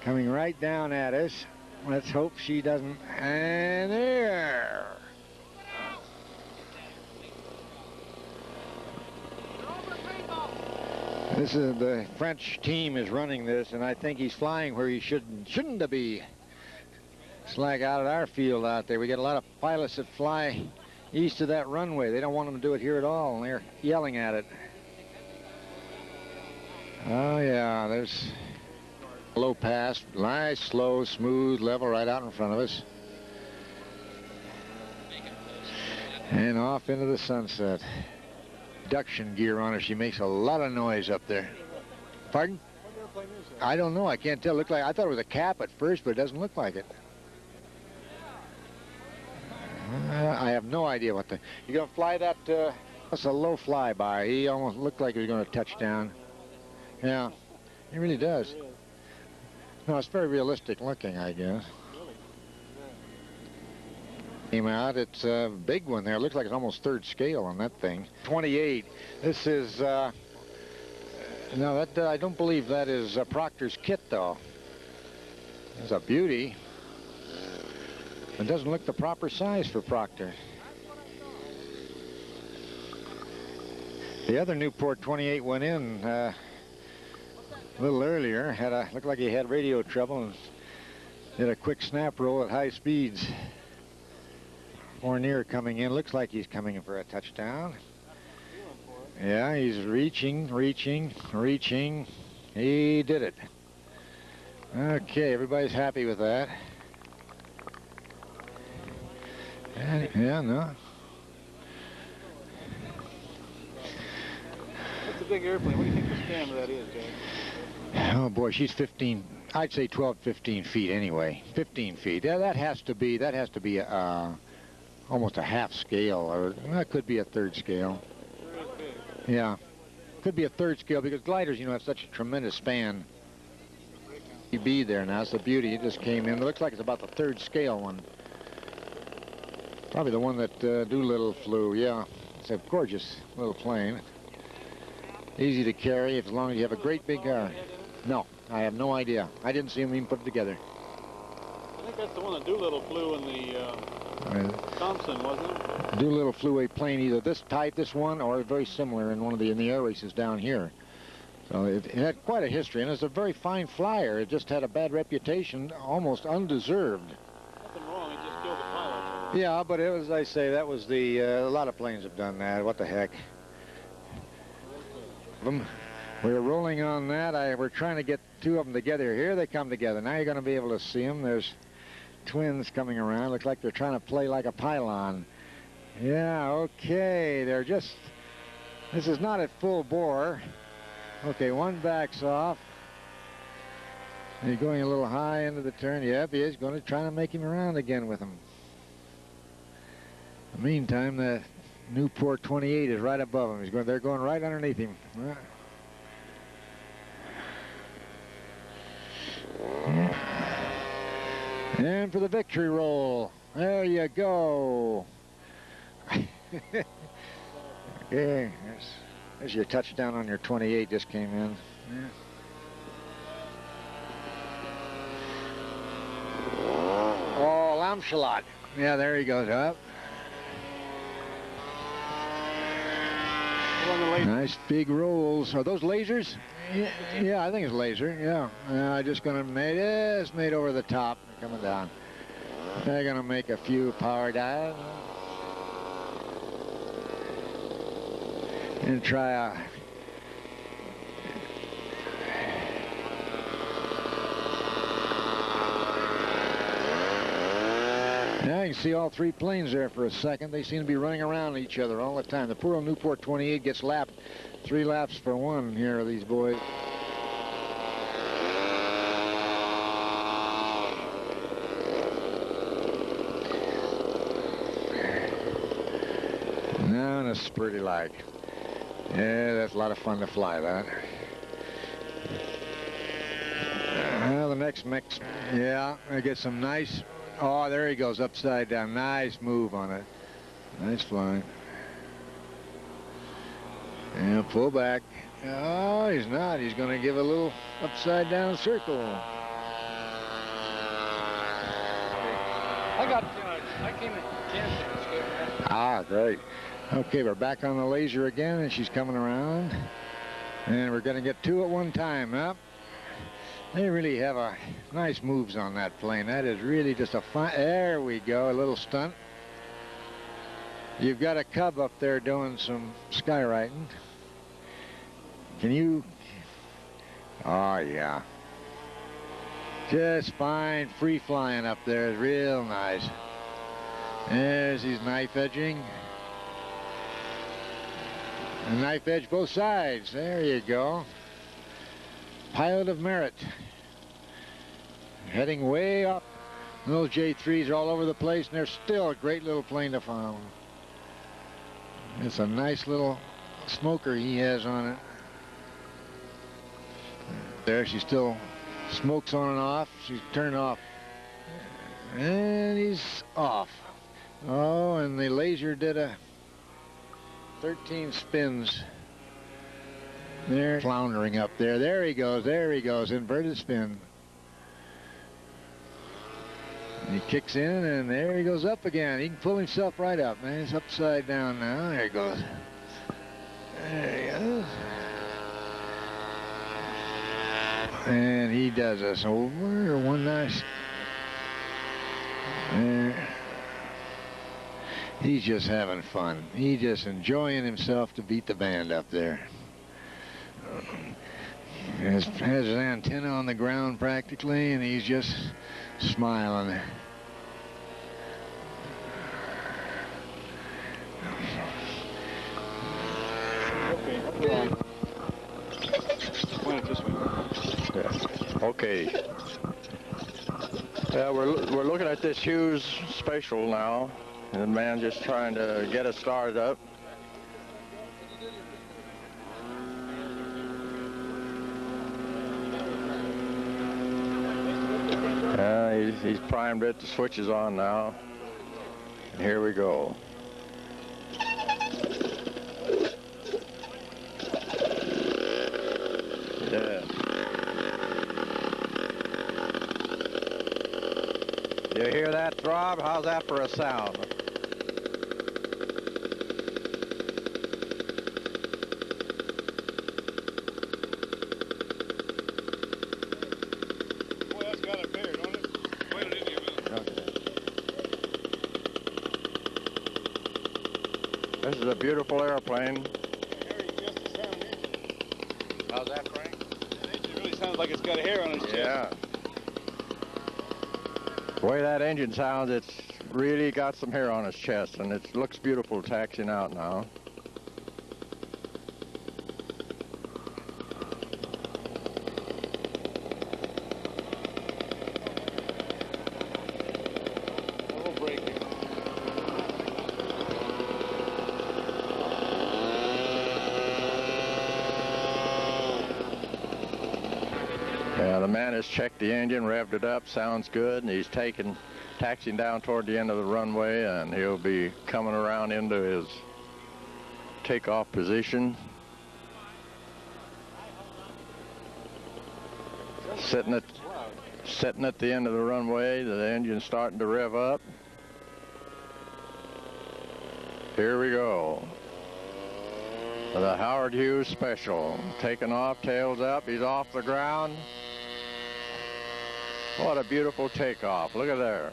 coming right down at us. Let's hope she doesn't. And there. This is the French team is running this, and I think he's flying where he shouldn't be. It's like out at our field out there. We get a lot of pilots that fly east of that runway. They don't want them to do it here at all, and they're yelling at it. Oh, yeah, there's a low pass. Nice, slow, smooth, level right out in front of us. And off into the sunset. Induction gear on her. She makes a lot of noise up there. Pardon? What airplane is that? I don't know. I can't tell. I thought it was a cap at first, but it doesn't look like it. I have no idea what you gonna fly that? That's a low flyby. He almost looked like he was gonna touch down. Yeah, he really does. No, it's very realistic looking, I guess. Came out. It's a big one there. It looks like it's almost third scale on that thing. 28. This is no, that I don't believe that is Proctor's kit though. It's a beauty. It doesn't look the proper size for Proctor. The other Newport 28 went in a little earlier. Looked like he had radio trouble and did a quick snap roll at high speeds. Fournier coming in. Looks like he's coming in for a touchdown. Yeah, he's reaching. He did it. Okay, everybody's happy with that. And, yeah, no. That's a big airplane. What do you think the span of that is, Jack? Oh, boy, she's 15 I'd say 12, 15 feet anyway. 15 feet. Yeah, that has to be almost a half scale, or that could be a third scale. Yeah, could be a third scale because gliders, you know, have such a tremendous span. Be there now. It's the beauty. It just came in. It looks like it's about the third scale one. Probably the one that Doolittle flew. Yeah, it's a gorgeous little plane. Easy to carry as long as you have a great big car. No, I have no idea. I didn't see him even put it together. I think that's the one that Doolittle flew in the Thompson, wasn't it? Doolittle flew a plane either this type, this one, or very similar in one of the air races down here. So it had quite a history, and it's a very fine flyer. It just had a bad reputation, almost undeserved. Nothing wrong, he just killed the pilot. Yeah, but it was, I say, that was the, a lot of planes have done that. What the heck? We're rolling on that. We're trying to get two of them together. Here they come together. Now you're going to be able to see them. There's twins coming around. Looks like they're trying to play like a pylon. Yeah, okay. They're just, this is not at full bore. Okay, one backs off. He's going a little high into the turn. Yep, he is going to try to make him around again with him. In the meantime, the Newport 28 is right above him. They're going right underneath him. And for the victory roll. There you go. Okay, there's your touchdown on your 28 just came in. Yeah. Oh, Lamshalot. Yeah, there he goes up. Nice big rolls. Are those lasers? Yeah, I think it's laser. Yeah. I just gonna make it. It's made over the top. Coming down. They're gonna make a few power dives. And try a now you can see all three planes there for a second. They seem to be running around each other all the time. The poor old Newport 28 gets lapped 3 laps for 1 here, these boys. Now it's pretty like. Yeah, that's a lot of fun to fly that. Well, the next mix, yeah, I get some nice, oh, there he goes, upside down. Nice move on it. Nice flying. Yeah, pull back. Oh, he's not. He's going to give a little upside down circle. I came in 10. Ah, great. Okay, we're back on the laser again, and she's coming around. And we're going to get 2 at one time. Up. They really have a nice moves on that plane. That is really just a fine. There we go, a little stunt. You've got a Cub up there doing some skywriting. Can you? Oh, yeah. Just fine, free flying up there. Real nice. There's his knife edging. A knife edge both sides. There you go. Pilot of merit. Heading way up. Those J3s are all over the place, and they're still a great little plane to follow. It's a nice little smoker he has on it. There, she still smokes on and off. She's turned off. And he's off. Oh, and the laser did a 13 spins. There, floundering up there. There he goes. There he goes. Inverted spin. And he kicks in, and there he goes up again. He can pull himself right up, man. He's upside down now. There he goes. There he goes. And he does us over. One nice. There. He's just having fun. He's just enjoying himself to beat the band up there. Has his antenna on the ground practically, and he's just smiling. Okay. Point it this way. Okay. We're looking at this Hughes Special now, and the man just trying to get it started up. He's primed it. The switch is on now. And here we go. Yeah. You hear that throb? How's that for a sound? Boy, that's got it paired, don't it? Wait a minute. This is a beautiful airplane. How's that, Frank? It really sounds like it's got a hair on its chest. Yeah. The way that engine sounds, it's really got some hair on its chest, and it looks beautiful taxiing out now. Yeah, the man has checked the engine, revved it up, sounds good, and he's taxiing down toward the end of the runway, and he'll be coming around into his takeoff position. Sitting at the end of the runway, the engine's starting to rev up. Here we go. The Howard Hughes Special, taking off, tails up, he's off the ground. What a beautiful takeoff, look at there.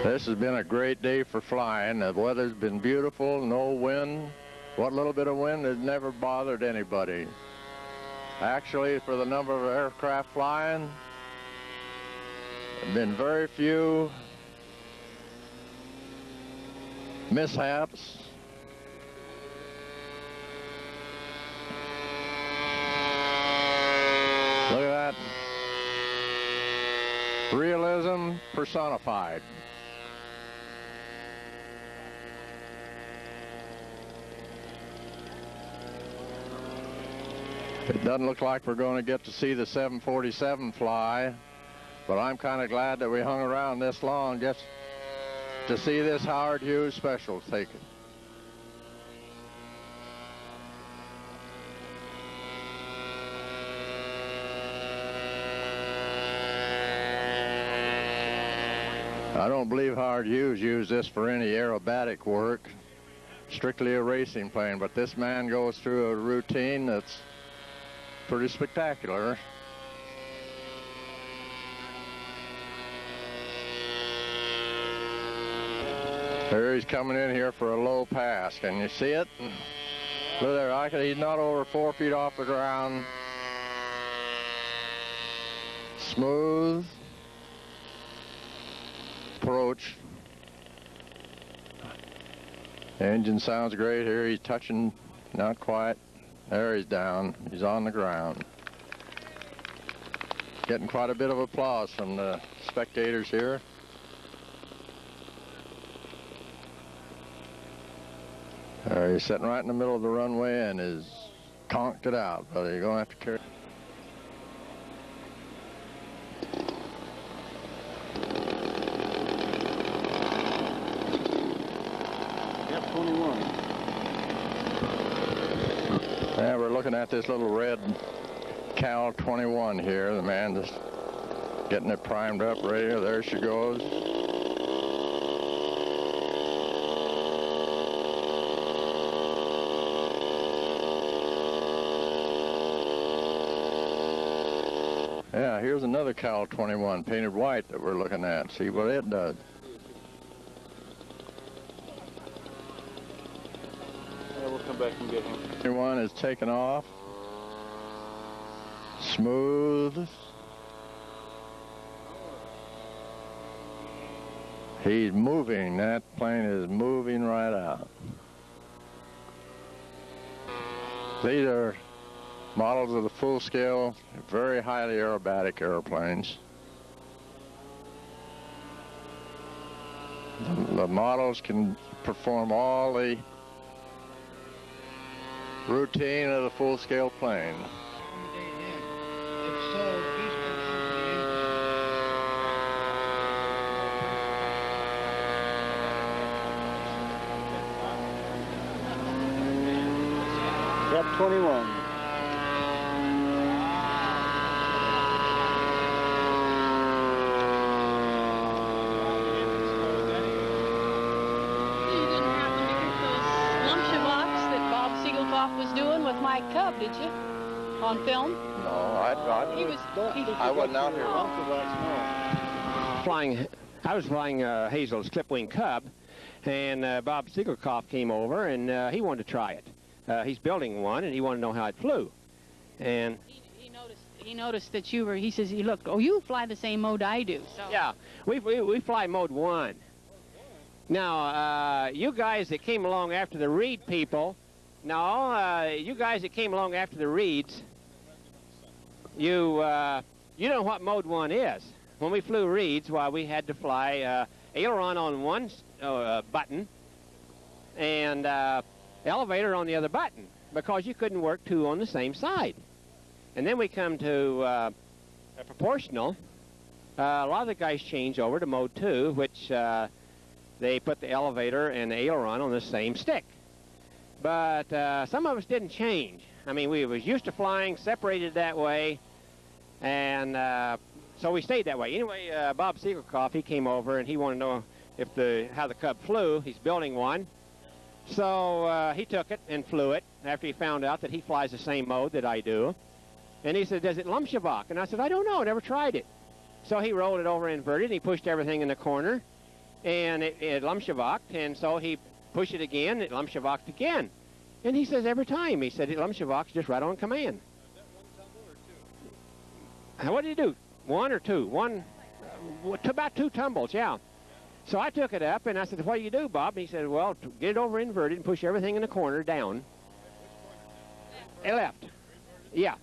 This has been a great day for flying. The weather's been beautiful, no wind. What little bit of wind has never bothered anybody. Actually, for the number of aircraft flying, there have been very few mishaps. Look at that. Realism personified. It doesn't look like we're going to get to see the 747 fly, but I'm kind of glad that we hung around this long just to see this Howard Hughes Special taken. I don't believe Howard Hughes used this for any aerobatic work, strictly a racing plane, but this man goes through a routine that's pretty spectacular. There he's coming in here for a low pass. Can you see it? Look there, he's not over 4 feet off the ground. Smooth approach. The engine sounds great here. He's touching, not quite. There he's down. He's on the ground. Getting quite a bit of applause from the spectators here. He's sitting right in the middle of the runway and is conked it out, but you're going to have to carry. Yep, 21. Yeah, we're looking at this little red Cal 21 here. The man just getting it primed up, ready. There she goes. Yeah, here's another Cal 21 painted white that we're looking at. See what it does. Yeah, we'll come back and get him. 21 is taken off. Smooth. He's moving. That plane is moving right out. These are models of the full-scale, very highly aerobatic airplanes. The models can perform all the routine of the full-scale plane. Yep, 21. Was doing with my cub, did you? On film? No, I wasn't out here. I was flying Hazel's clip-wing Cub, and Bob Siegelkopf came over, and he wanted to try it. He's building one, and he wanted to know how it flew. And he noticed that you were. He says, "Look, oh, you fly the same mode I do." So. Yeah, we fly mode 1. Now, you guys that came along after the Reed people. No, you guys that came along after the Reeds, you know what mode 1 is. When we flew Reeds, we had to fly aileron on one button and elevator on the other button because you couldn't work 2 on the same side. And then we come to a proportional. A lot of the guys changed over to mode 2, which they put the elevator and the aileron on the same stick. But some of us didn't change. I mean, we was used to flying separated that way, and so we stayed that way. Anyway, Bob Siegelkopf, he came over, and he wanted to know how the Cub flew. He's building one. So he took it and flew it after he found out that he flies the same mode that I do. And he said, "Does it Lumshavak?" And I said, "I don't know. I never tried it." So he rolled it over inverted, and he pushed everything in the corner, and it Lumshavaked, and so he push it again, it Lumshavaked again. And he says every time, he said it Lumshavak's just right on command. What did he do? 1 or 2? One, about 2 tumbles, yeah. So I took it up and I said, "What do you do, Bob?" And he said, "Well, get it over inverted and push everything in the corner down." Left. Yeah.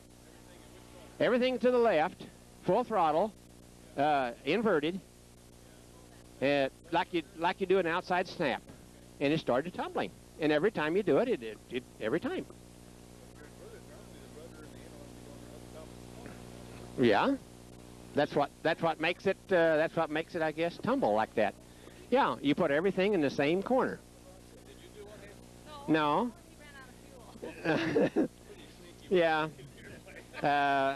Everything to the left, full throttle, inverted, like you do an outside snap. And it started tumbling. And every time you do it, it every time. Yeah, that's what makes it. I guess, tumble like that. Yeah, you put everything in the same corner. No. Yeah.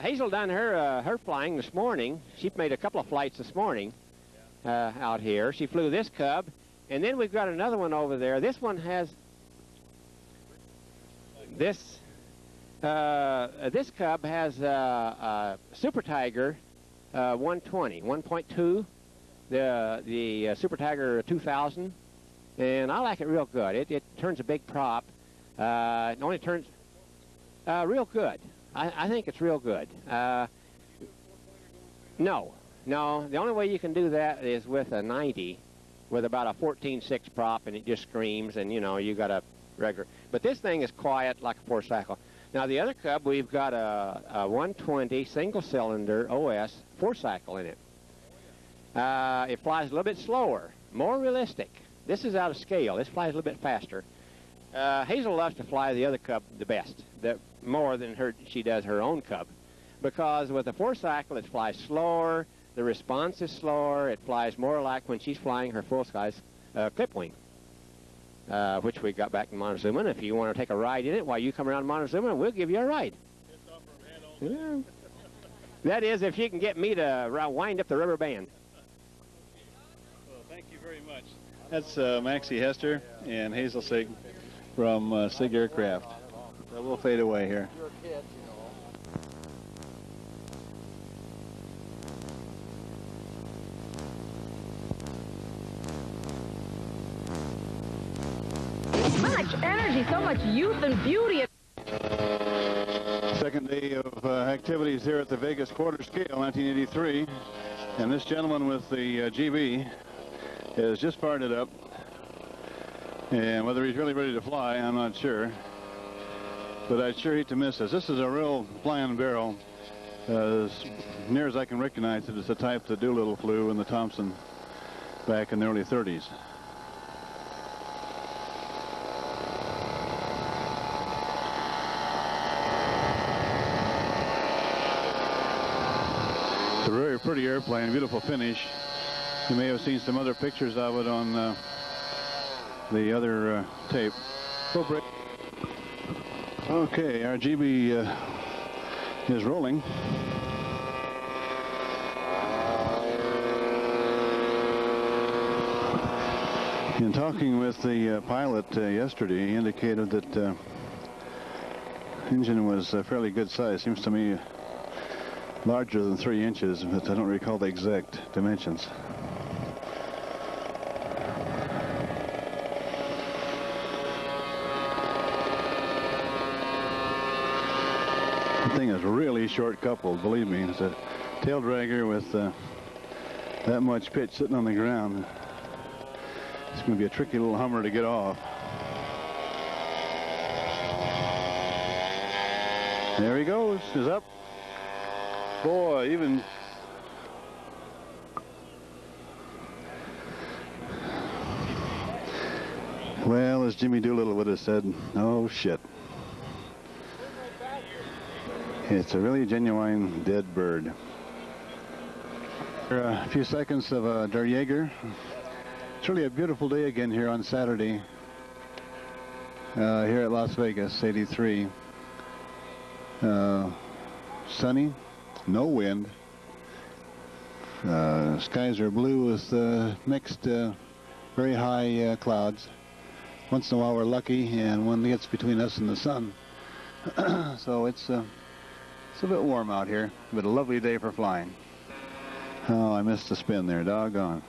Hazel done her flying this morning. She made a couple of flights this morning out here. She flew this Cub. And then we've got another one over there. This one has this Cub has a Super Tiger 120, 1.2, the Super Tiger 2000, and I like it real good. It turns a big prop. It only turns real good. I think it's real good. No, the only way you can do that is with a 90. With about a 14.6 prop, and it just screams, and you got a regular. But this thing is quiet like a 4-cycle. Now the other Cub, we've got a 120 single-cylinder OS 4-cycle in it. It flies a little bit slower, more realistic. This is out of scale. This flies a little bit faster. Hazel loves to fly the other Cub the best, more than she does her own Cub, because with a 4-cycle, it flies slower. The response is slower. It flies more like when she's flying her full-size clip wing, which we got back in Montezuma. And if you want to take a ride in it while you come around Montezuma, we'll give you a ride. Yeah. That is, if you can get me to wind up the rubber band. Well, thank you very much. That's Maxie Hester and Hazel Sig from Sig Aircraft. So we'll fade away here. Much energy, so much youth and beauty. Second day of activities here at the Vegas Quarter Scale 1983. And this gentleman with the GB has just fired it up. And whether he's really ready to fly, I'm not sure. But I'd sure hate to miss this. This is a real flying barrel. As near as I can recognize it, it's the type that Doolittle flew in the Thompson back in the early 30s. It's a very pretty airplane, beautiful finish. You may have seen some other pictures of it on the other tape. Go break. Okay, our GB is rolling. In talking with the pilot yesterday, he indicated that the engine was fairly good size. Seems to me larger than 3 inches, but I don't recall the exact dimensions. The thing is really short coupled, believe me. It's a tail dragger with that much pitch sitting on the ground. It's going to be a tricky little Hummer to get off. There he goes. He's up. Boy, even... Well, as Jimmy Doolittle would have said, oh shit. It's a really genuine dead bird. A few seconds of Der Jaeger. It's really a beautiful day again here on Saturday here at Las Vegas, 83. Sunny, no wind. Skies are blue with mixed very high clouds. Once in a while we're lucky and one gets between us and the sun. So it's a bit warm out here, but a lovely day for flying. Oh, I missed the spin there, doggone.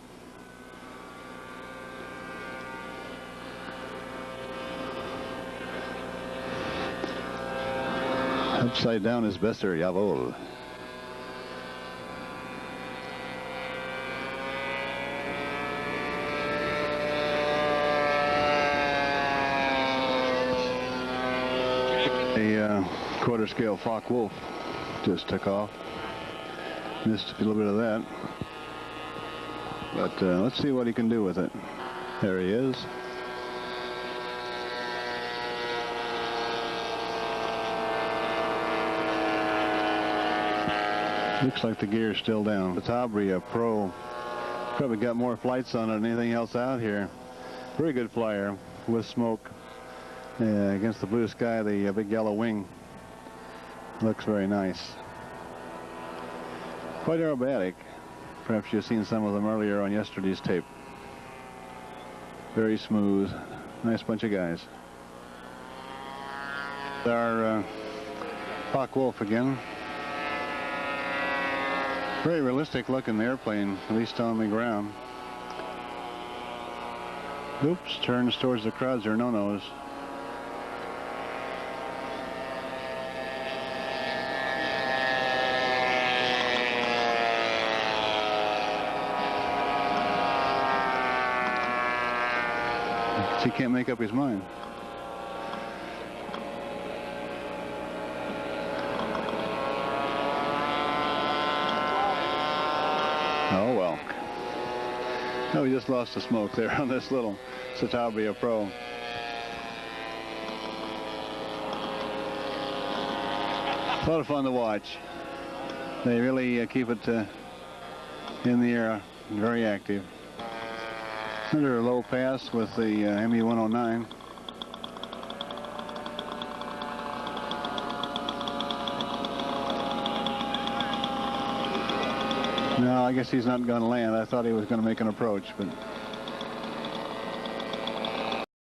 Upside down is besser, jawohl. A quarter scale Focke-Wulf just took off. Missed a little bit of that. But let's see what he can do with it. There he is. Looks like the gear's still down. The Tabria Pro probably got more flights on it than anything else out here. Very good flyer with smoke against the blue sky. The big yellow wing looks very nice. Quite aerobatic. Perhaps you've seen some of them earlier on yesterday's tape. Very smooth. Nice bunch of guys. Our Focke-Wulf again. Very realistic looking airplane, at least on the ground. Oops, turns towards the crowds or no-nos. He can't make up his mind. Oh well. Oh, we just lost the smoke there on this little Tabria Pro. A lot of fun to watch. They really keep it in the air, very active. Under a low pass with the ME-109. No, I guess he's not going to land. I thought he was going to make an approach, but